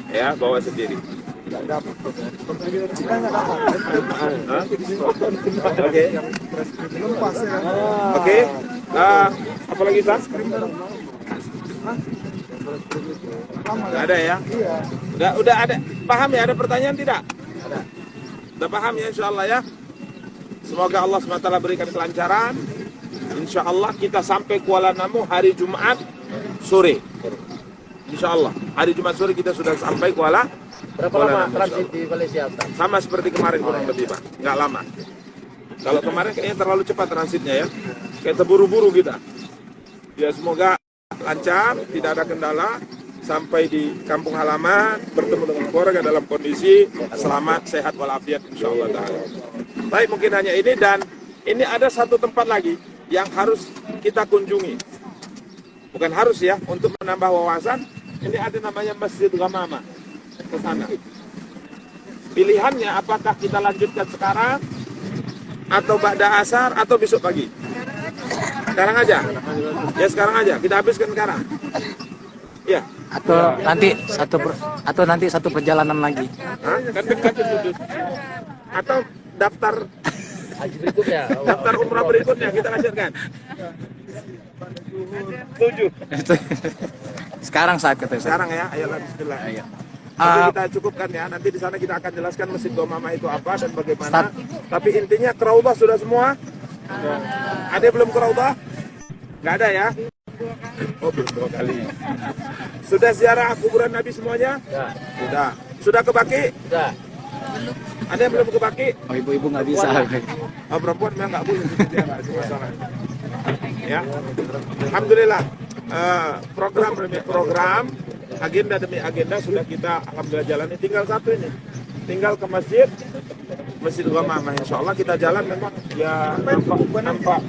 Ya, bawa sendiri. Oke. Apa lagi Ustaz? Nggak ada ya? Udah ada. Paham ya? Ada pertanyaan tidak? Udah paham ya insya Allah ya? Semoga Allah SWT berikan kelancaran. Insya Allah kita sampai Kuala Namu hari Jumat sore. Insya Allah hari Jumat sore kita sudah sampai Kuala. Berapa lama transit di Malaysia? Sama seperti kemarin kurang lebih Pak, nggak lama. Kalau kemarin kayaknya terlalu cepat transitnya ya, kayak terburu-buru kita. Ya semoga lancar, tidak ada kendala, sampai di kampung halaman, bertemu dengan keluarga dalam kondisi selamat, sehat, walafiat, insya Allah. Baik, mungkin hanya ini, dan ini ada satu tempat lagi yang harus kita kunjungi. Bukan harus ya, untuk menambah wawasan, ini ada namanya Masjid Ghamamah. Ke sana. Pilihannya apakah kita lanjutkan sekarang atau ba'da asar atau besok pagi? Sekarang aja. Ya sekarang aja. Kita habiskan sekarang. Ya. atau nanti satu perjalanan lagi. Hah? Kan dekat itu. Atau daftar Haji berikutnya. daftar umrah berikutnya kita lanjutkan. Setuju. Sekarang saat kata saya. Sekarang ya, ayolah bismillah. Ayo. Nanti kita cukupkan ya. Nanti di sana kita akan jelaskan Masjid Gomama itu apa dan bagaimana. Tapi intinya ke Raudhah sudah semua? Ada yang belum ke Raudhah? Nggak ada ya? Oh, belum 2 kali. Sudah ziarah kuburan Nabi semuanya? Sudah. Sudah ke Baki? Sudah. Ada yang belum ke Baki? Oh, ibu-ibu nggak bisa. Oh, perempuan memang nggak boleh ziarah, itu masalah. Ya, alhamdulillah. Program demi program, agenda demi agenda sudah kita alhamdulillah jalani. Tinggal satu ini, tinggal ke Masjid Ghamamah. Insya Allah kita jalan memang ya nampak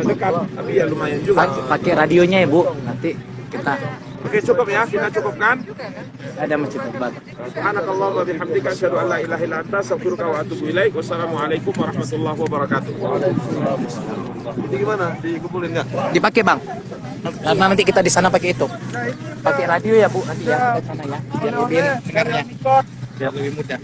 dekat, tapi ya lumayan juga. Pakai radionya ya Bu, nanti kita Oke, cukup ya, kita cukupkan. ada masjid Tuban. Subhanakallahumma wa bihamdika asyhadu an la ilaha illa anta astaghfiruka wa atubu ilaik. Wassalamualaikum warahmatullahi wabarakatuh. Ini gimana? Dikumpulin nggak? Dipakai Bang. Karena nanti kita di sana pakai itu. Pakai radio ya Bu, nanti ya ke sana ya. Biar lebih dengar ya. Biar lebih mudah.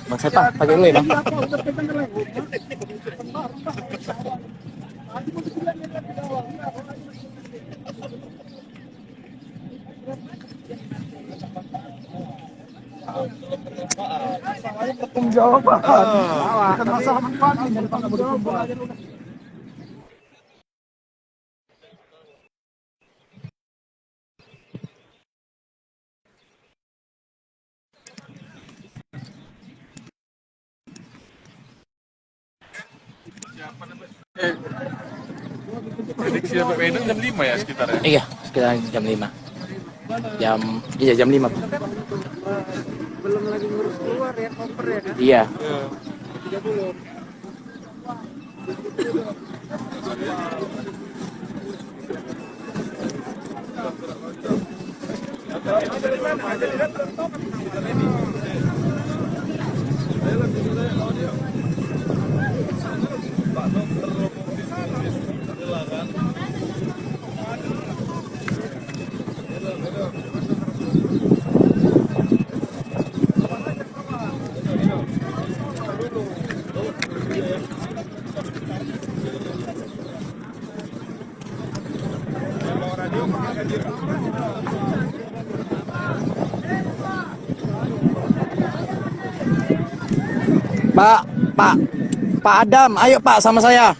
Bang Sepa, pakai dulu ya Bang. Prediksi sampai Medan jam 5 ya sekitarnya? Iya, sekitar jam 5. Jam 5. Belum lagi ngurus keluar ya, koper ya kan? Iya. Pak Adam, ayo Pak sama saya.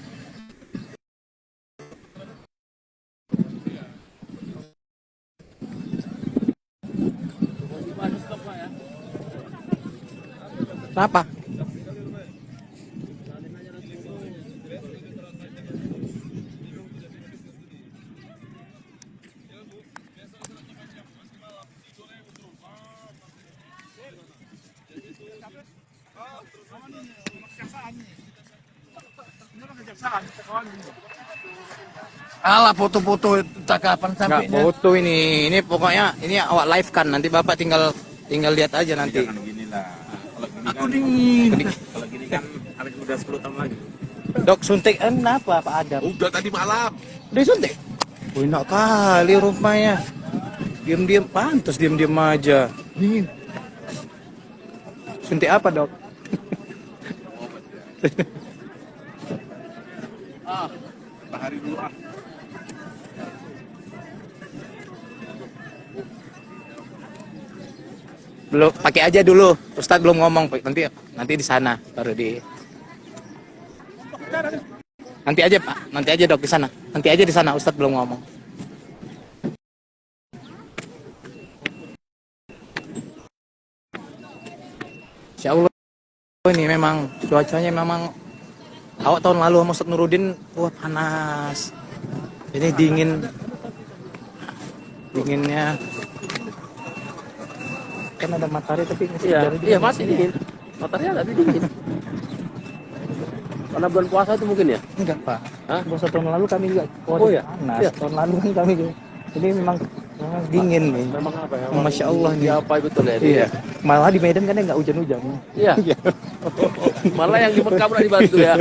Kenapa? Alah foto-foto cakapan sampai foto ini pokoknya ini awak live kan nanti Bapak tinggal lihat aja nanti. Jangan gini lah. Aku dingin. Kalau gini kan habis udah 10 tahun lagi. Dok suntik kenapa Pak Adam? Udah tadi malam. Udah suntik? Oh, enak kali rupanya. Diam-diam pantas diam-diam aja. Dingin. Suntik apa, Dok? Hari dulu ah. Belum, pakai aja dulu. Ustadz belum ngomong, nanti di sana baru di. Nanti aja Pak, nanti aja Dok di sana. Nanti aja di sana, Ustadz belum ngomong. Insya Allah ini memang cuacanya memang awak tahun lalu sama Ustadz Nurudin, wah panas. Ini dinginnya. Kan ada matahari tapi Iya masih dingin. Matahari agak dingin. Karena bulan puasa itu mungkin ya? enggak Pak. Hah? Puasa tahun lalu kami juga Oh, ya? panas. Iya. Tahun lalu kan kami juga. Jadi memang Dingin nih. Memang apa ya? Masya Allah nih. Apa betul ya? Iya. Malah di Medan kan nggak hujan-hujan. Iya. Malah yang di Mekah pernah dibantu ya.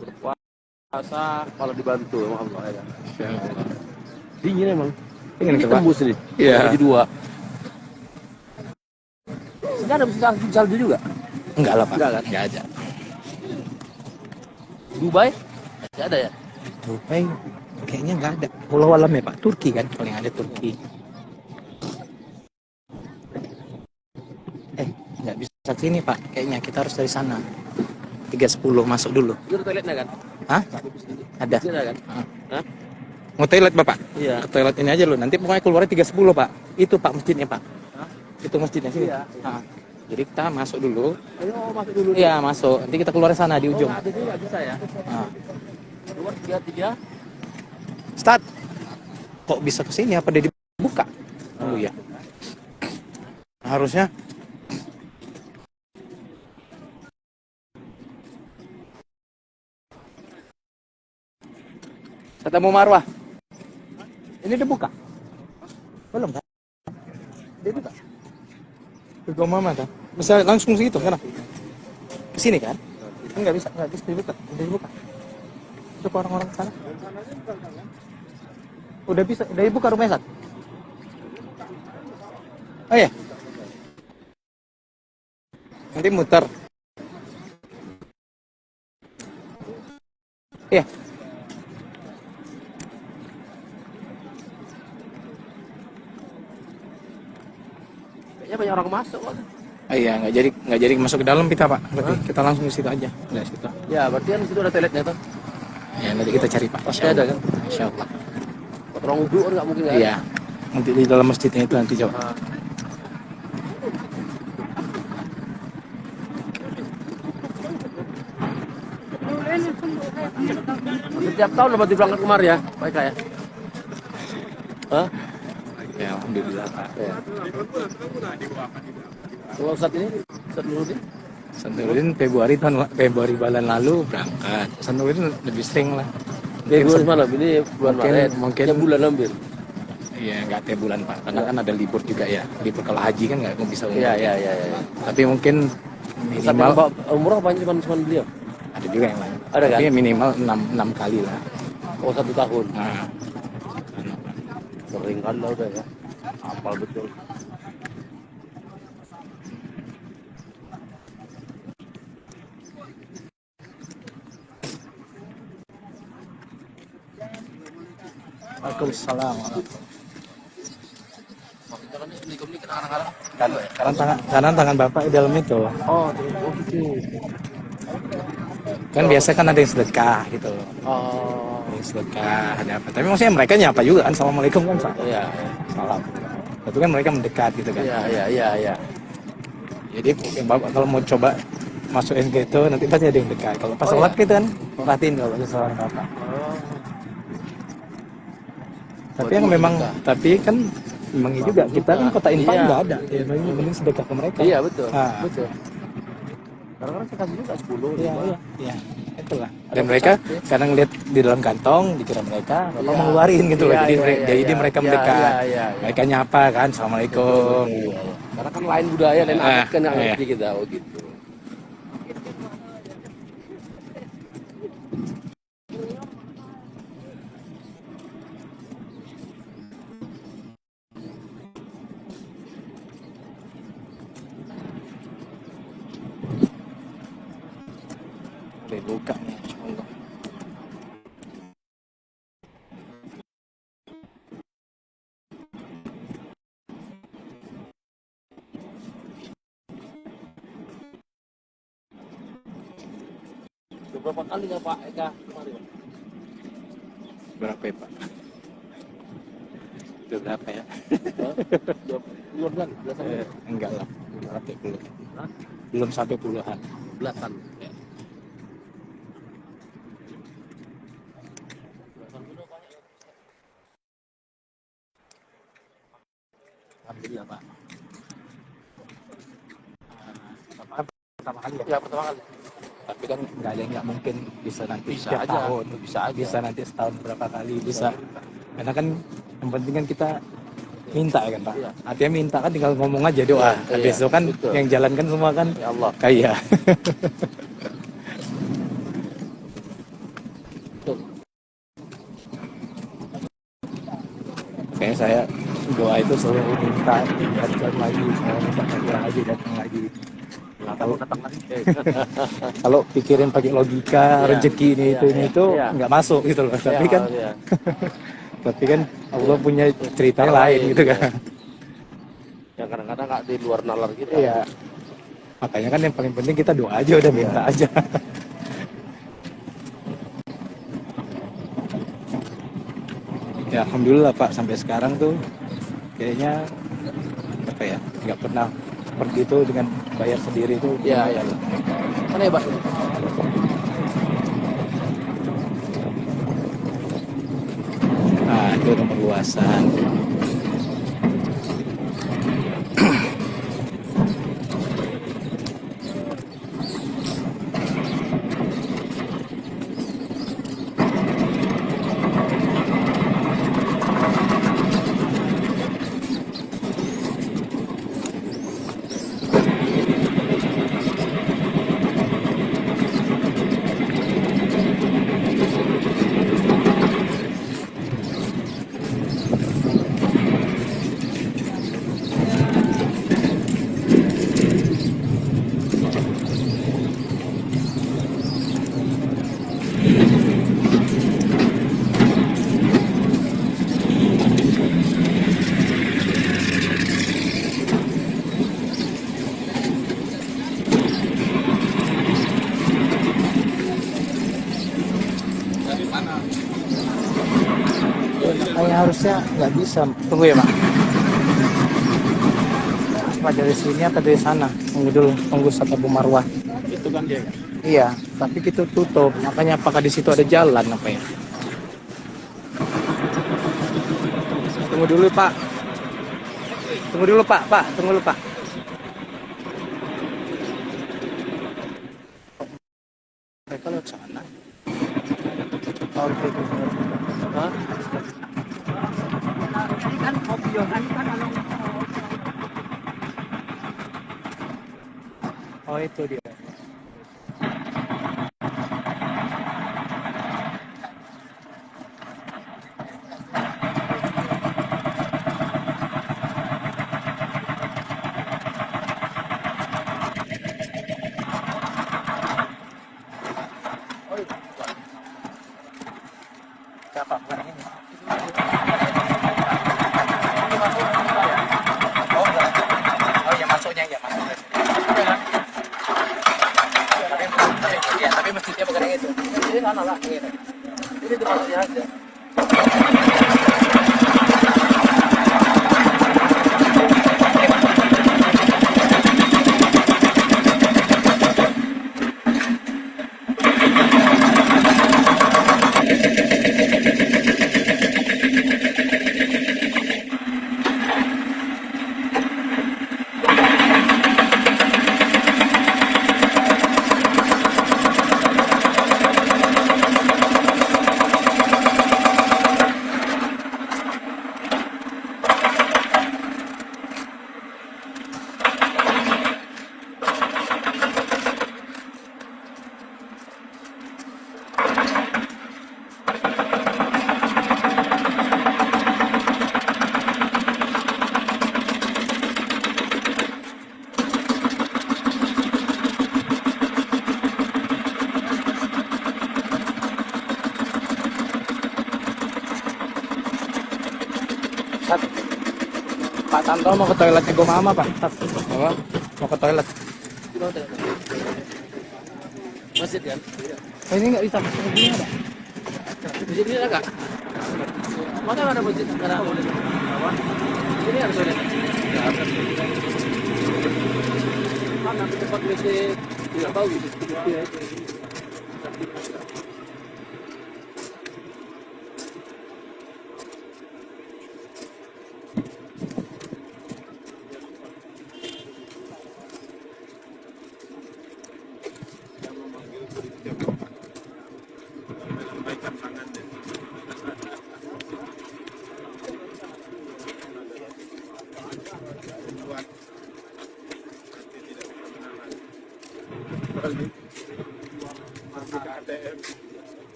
Berpuasa malah dibantu Allah ya. Dingin emang. Dingin Ini Pak. tembus nih. Iya. Jadi dua. Sekarang ada bisa salju juga. Enggak lah Pak. Enggak kan? Enggak ada. Dubai? Enggak ada ya? Dubai kayaknya nggak ada. Pulau alam ya Pak. Turki kan paling ada Turki. Nggak bisa sini Pak. Kayaknya kita harus dari sana. 3.10 masuk dulu. Itu ada toiletnya kan? Hah? Ada. Ada kan? Hah? Mau toilet Bapak? Iya. Ke toilet ini aja loh. Nanti pokoknya keluarnya 3.10 Pak. Itu Pak masjidnya Pak. Hah? Itu masjidnya sini. Iya. Nah, jadi kita masuk dulu. Ayo masuk dulu. Iya masuk. Nanti kita keluar sana di ujung. Oh, ada juga bisa ya. Nah. Keluar 33. Start. Kok bisa ke sini? Apa dia dibuka? Oh iya. Harusnya. Ketemu Marwah. Ini dibuka? Belum kan? Dibuka. Ke mama kan? Bisa langsung segitu kan? Ke sini kan? Enggak bisa dibuka. Udah dibuka. Itu ke orang-orang sana. Udah bisa, udah dibuka rumahnya, Sat? Oh iya. Nanti muter. Iya. Kayaknya banyak orang masuk kan? Iya, nggak jadi masuk ke dalam kita Pak. Berarti kita langsung ke situ aja. Dari situ. Ya, berarti kan di situ ada toiletnya tuh. Ya nanti kita cari Pak. Pasti ada kan? Insya Allah. Orang wudhu kan nggak mungkin kan? Iya. Nanti di dalam masjidnya itu nanti coba. Nah. Setiap tahun dapat berangkat kemari ya, Pak Eka ya? Hah? Ya alhamdulillah Pak. Ya. Kalau Ustadz ini, Ustadz Nurudin? Santurin Februari bulan lalu berangkat. Santurin lebih sering lah. Dia bulan malam, ini bulan Mungkin- Maret. mungkin- Yang bulan ambil. Iya nggak tiap bulan Pak. Karena kan ada libur juga ya. Libur kalau haji kan nggak bisa umroh. Iya, iya, iya. Ya. Tapi mungkin Sampai minimal bawa umroh apa cuma beliau? ada juga yang lain. Ada kan? Tapi minimal 6 kali lah. Oh, 1 tahun. Nah, Sering kan lah udah ya. Hafal betul. Waalaikumsalam. Jangan ini kadang-kadang. Kanan tangan Bapak di dalam itu. Oh, gitu. Kan biasa kan ada yang sedekah gitu. Oh, Ada yang sedekah, ada apa. Tapi maksudnya mereka nyapa juga kan. Assalamualaikum kan Pak. iya. Salam. Tapi kan mereka mendekat gitu kan. Iya, iya, iya, iya. Jadi Bapak kalau mau coba masukin ke itu nanti pasti ada yang dekat. Kalau pas Oh, sholat iya? gitu kan, perhatiin kalau seseorang Bapak. Oh. Tapi yang memang, tapi kan memang ini juga kita kan kota infak Iya. nggak ada. Ya, mending sedekah ke mereka. Iya, betul. Ah. Betul. Kadang-kadang saya kasih juga 10, Iya, 5. iya, iya. Itulah. Dan mereka kadang lihat di dalam kantong dikira mereka, Bapak Iya. mau ngeluarin gitu loh. Iya, Jadi, iya, mereka, iya, jadi iya. mereka Iya, mendekat. iya, iya, iya. Mereka nyapa kan, assalamualaikum. Iya, iya. Karena kan lain budaya, lain adat kan yang iya. ngerti kita. Oh, gitu. Udah buka nih, insya Allah. Berapa kali ya Pak Eka kemarin? Berapa ya Pak? Itu berapa ya? Dua bulan, belasan bulan. Enggak lah, belum sampai puluhan. Belum sampai puluhan. Belasan. Ya. Alhamdulillah Pak. Pertama kali ya? Ya, pertama kali. Tapi kan nggak ada yang nggak mungkin bisa nanti Bisa tiap aja, tahun, bisa aja. bisa nanti setahun berapa kali bisa. Karena kan yang penting kan kita minta ya kan Pak. Iya. Artinya minta kan tinggal ngomong aja doa. Habis Iya, itu kan betul. yang jalankan semua kan Ya Allah. kayak. Tuh. Kayak saya doa itu selalu minta datang lagi, saya minta datang lagi. Kalau Datang lagi. kalau pikirin pakai logika Iya, rezeki ini iya, itu iya. nggak masuk gitu loh. Tapi Iya, kan iya. tapi kan Allah punya cerita yang Lain, lain gitu iya. kan. Yang kadang-kadang nggak di luar nalar kita. Iya. Makanya kan yang paling penting kita doa aja udah minta aja. Ya alhamdulillah Pak sampai sekarang tuh kayaknya apa ya nggak pernah seperti itu dengan bayar sendiri tuh. Iya, iya. Mana ya, Pak? Nah itu nomor luasan. Makanya harusnya nggak bisa. Tunggu ya Pak. Apa dari sini apa dari sana? Tunggu dulu, tunggu sampai Abu Marwah. Itu kan dia. Iya, tapi kita tutup. Makanya apakah di situ ada jalan apa ya? Tunggu dulu Pak. Tunggu dulu Pak. Pak, tunggu dulu Pak. Mereka lewat sana. Oh, oke. Hah? Oh itu dia. Siapa? Bukan yang ini. Oh, enggak. Oh, ya masuknya ya masuk dari sini. Tapi masjidnya bukan yang itu. Ini sana lah, gitu. Ini tempatnya aja. Pak Tanto mau ke toiletnya gue mama Pak. Apa? Mau ke toilet. Masjid kan? Oh, ini nggak bisa masuk ke sini Pak. Masjid ini enggak? Mana masjid sekarang? Apa? Ini harus ada. Ya, harus. Mana tempat WC? Tidak tahu gitu.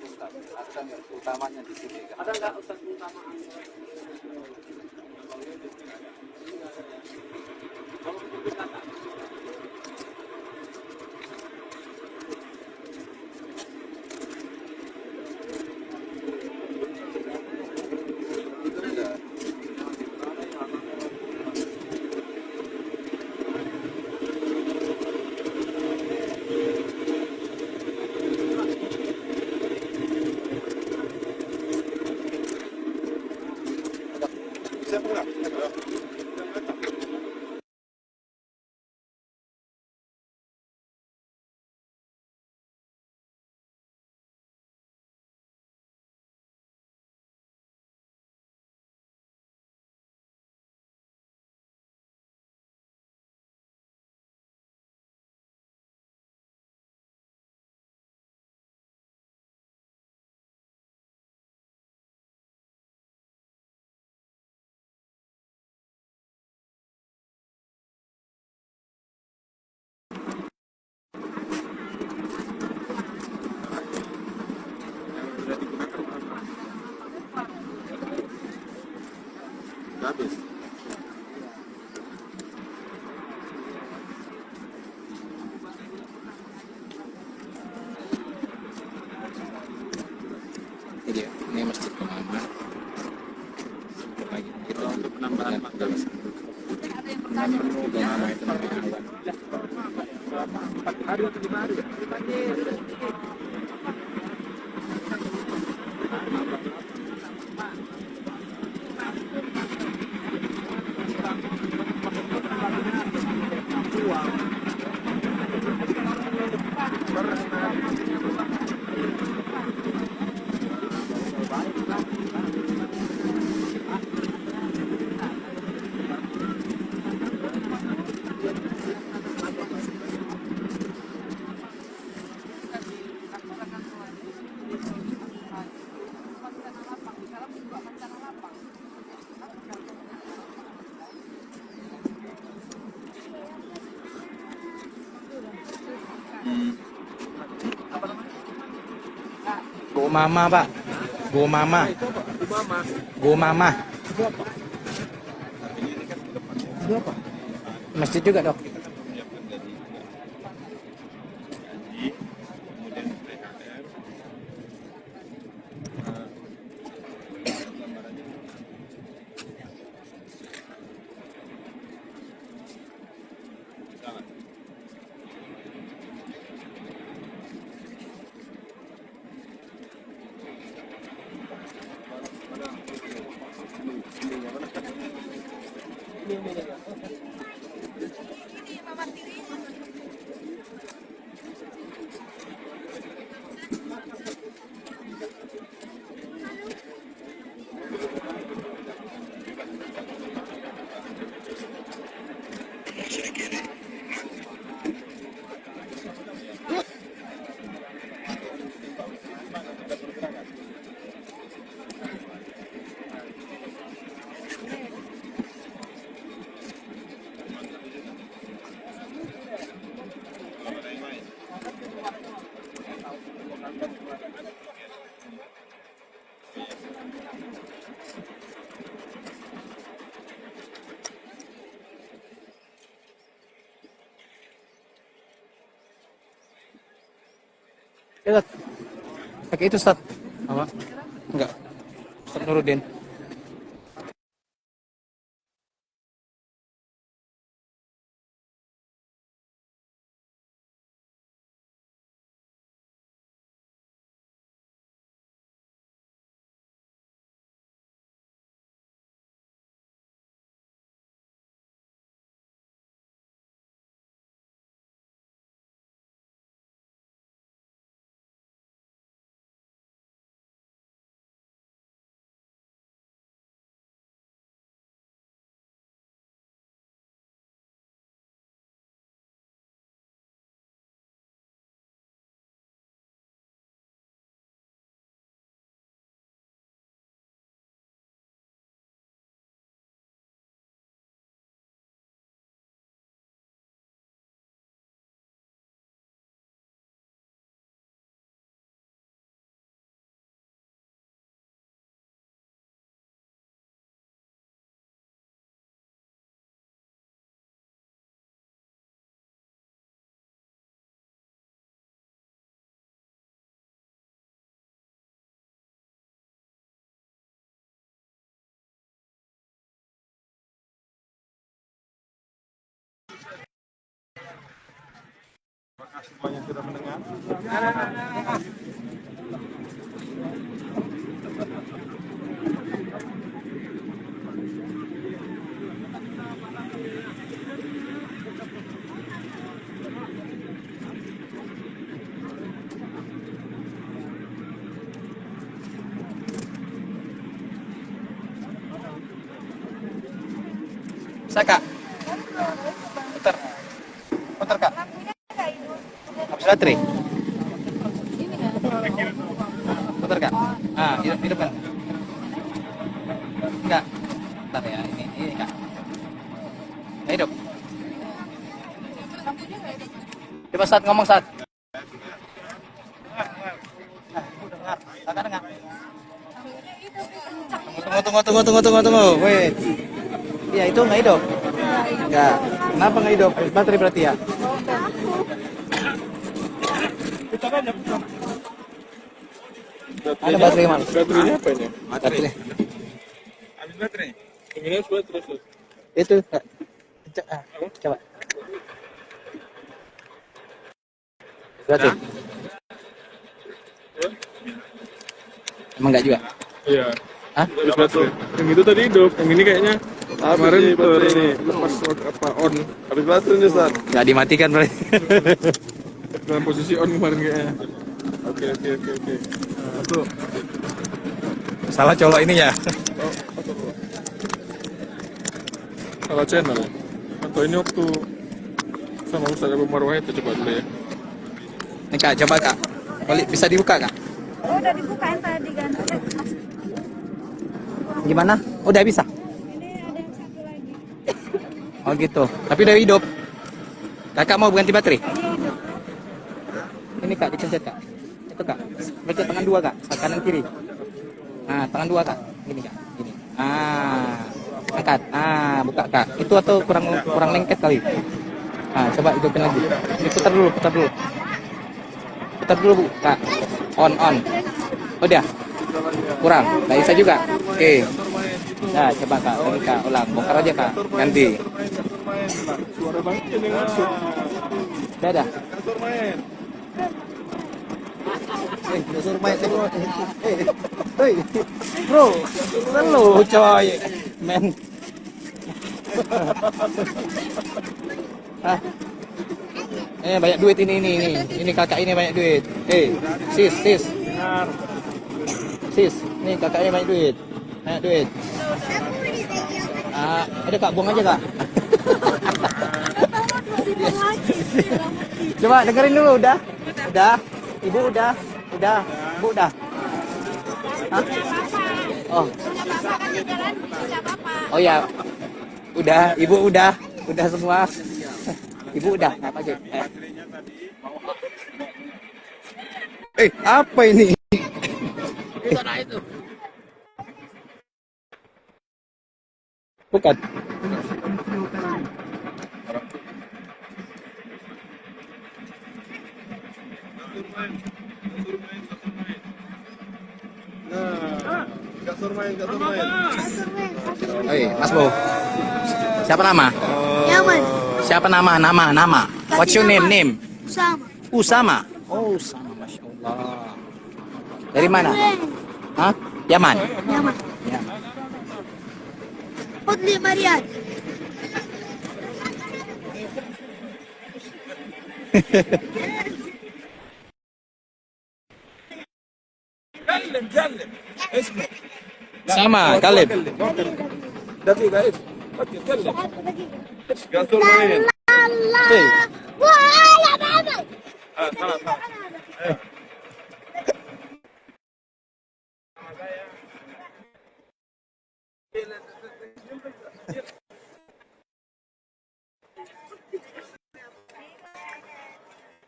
Ustaz. Ada nggak utamanya di sini? Ada nggak Ustaz keutamaan? Kalau seperti kata. Habis. Ini masjid Kemama. Lagi kita Untuk penambahan makanan. Kemama itu namanya Awan. 4 hari atau 5 hari? Go Mama, Pak. Go Mama. Go Mama. Itu apa? Masjid juga, Dok. Ya, Ustaz. Pakai itu, Ustaz. Apa? Enggak. Ustaz Nuruddin. semuanya sudah mendengar. Bisa kak? Putar. Putar kak. Habis baterai. Putar kak. Ah, di depan. Enggak. Bentar ya, ini kak. Nah, hidup. Coba saat ngomong saat. Kakak dengar. Tunggu. Wait. Iya itu nggak hidup. Enggak. Kenapa nggak hidup? Baterai berarti ya. Ada baterai mana? Baterainya apa ini? Baterai. Habis baterai. Ini harus terus. Itu. Coba. Baterai. Emang nggak juga? Iya. Hah? Habis baterai. Yang itu tadi hidup, yang ini kayaknya kemarin ini lepas apa on. Habis baterai nih Ustaz. Nggak dimatikan berarti. Dalam posisi on kemarin kayaknya. Oke. Masuk. Salah colok ini ya. Salah channel. Atau ini waktu sama Ustaz Abu Marwah itu coba dulu ya. Nih kak, coba kak. Balik bisa dibuka kak? Oh, udah dibukain tadi kan. Gimana? Udah bisa? Ini ada yang satu lagi. Oh gitu. Tapi udah hidup. Kakak mau ganti baterai? Ini kak, dipencet kak. Itu kak. Pencet tangan dua kak. Kanan kiri. Nah, tangan dua kak. Gini kak. Gini. Angkat. Buka kak. Itu atau kurang lengket kali. Coba hidupin lagi. Ini putar dulu. Putar dulu bu, kak. On. Udah. Kurang. Nggak bisa juga. Oke. Nah, coba kak. Lagi kak. Ulang. Bongkar aja kak. Ganti. Suara banget yang masuk. Udah. Kantor main. Disuruh main hei, bro, selalu coy, men. Banyak duit ini kakak ini banyak duit. Sis, nih kakak ini banyak duit. Ada kak, buang aja kak. Coba dengerin dulu, udah. Ibu udah. Bu udah. Hah? Oh ya. Udah, ibu udah semua. Ibu udah, apa aja? Apa ini? Itu. Bukan. Kasur main. Mas Bo. Siapa nama? Yaman. Siapa nama? What's your name? Sama. Usama. Oh, Usama, Masya Allah. Dari mana? Hah? Yaman. Yaman. Fadli Marian. كلم اسمه Sama, Kalib. دقيقة ايش تكلم Kasur main. Hey. Wala mama. Salah.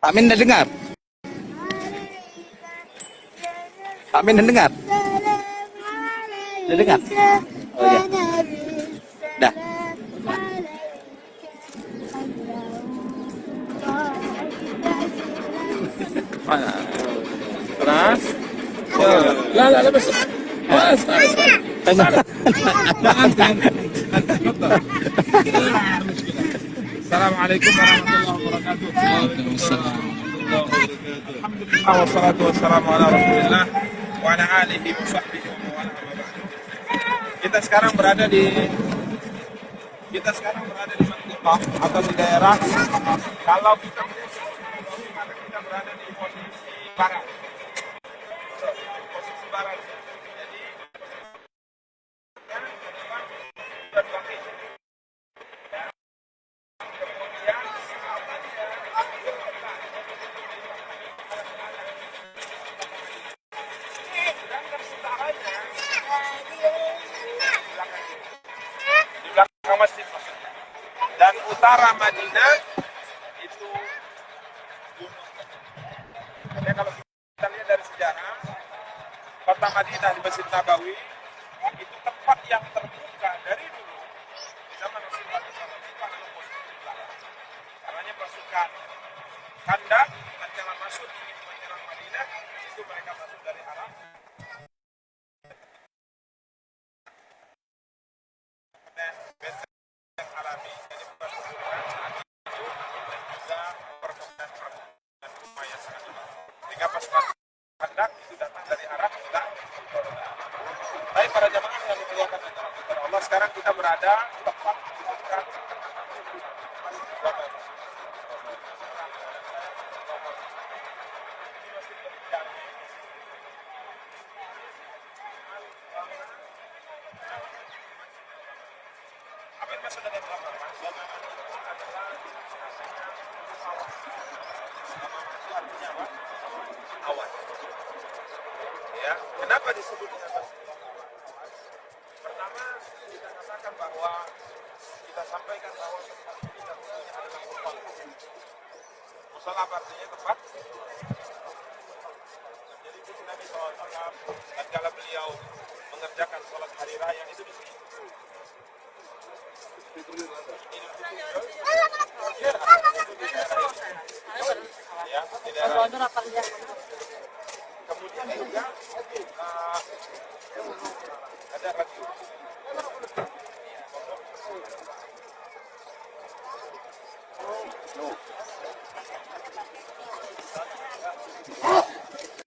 Pak Min udah dengar? Pak Min udah dengar? Udah dengar? Oh iya. Dah. خلاص لا بس السلام عليكم ورحمة الله وبركاته. Waalaikumsalam. Alhamdulillah wassalatu wassalamu ala Rasulillah wa ala alihi wa sahbihi wa man wala. Kita sekarang berada di Mantiqah atau di daerah, kalau kita maka kita berada di posisi barat. Posisi barat. Jadi dan bangkit. Di belakang masjid maksudnya. Dan utara Madinah itu gunung. Ya, kalau kita lihat dari sejarah, kota Madinah di Masjid Nabawi itu tempat yang terbuka dari dulu di zaman Rasulullah SAW. Karena pasukan Kandak tatkala masuk ingin menyerang Madinah, itu mereka masuk dari arah Benteng Arabi. Jadi pasukan itu dan juga perkotaan dan rumah yang sangat luas. Sehingga pasukan Kandak itu datang dari arah kita. Baik para jamaah yang dimuliakan oleh Allah, sekarang kita berada tepat di dekat apa yang maksud dengan lama? Artinya apa? Awan. Ya, kenapa disebut dengan masjid awan? Pertama, kita katakan bahwa kita sampaikan bahwa tempat ini tentunya adalah musola. Musola artinya tempat. Jadi itu Nabi SAW tatkala beliau mengerjakan sholat hari raya itu di sini. Ya, di daerah ini. Kemudian juga ada radio. No.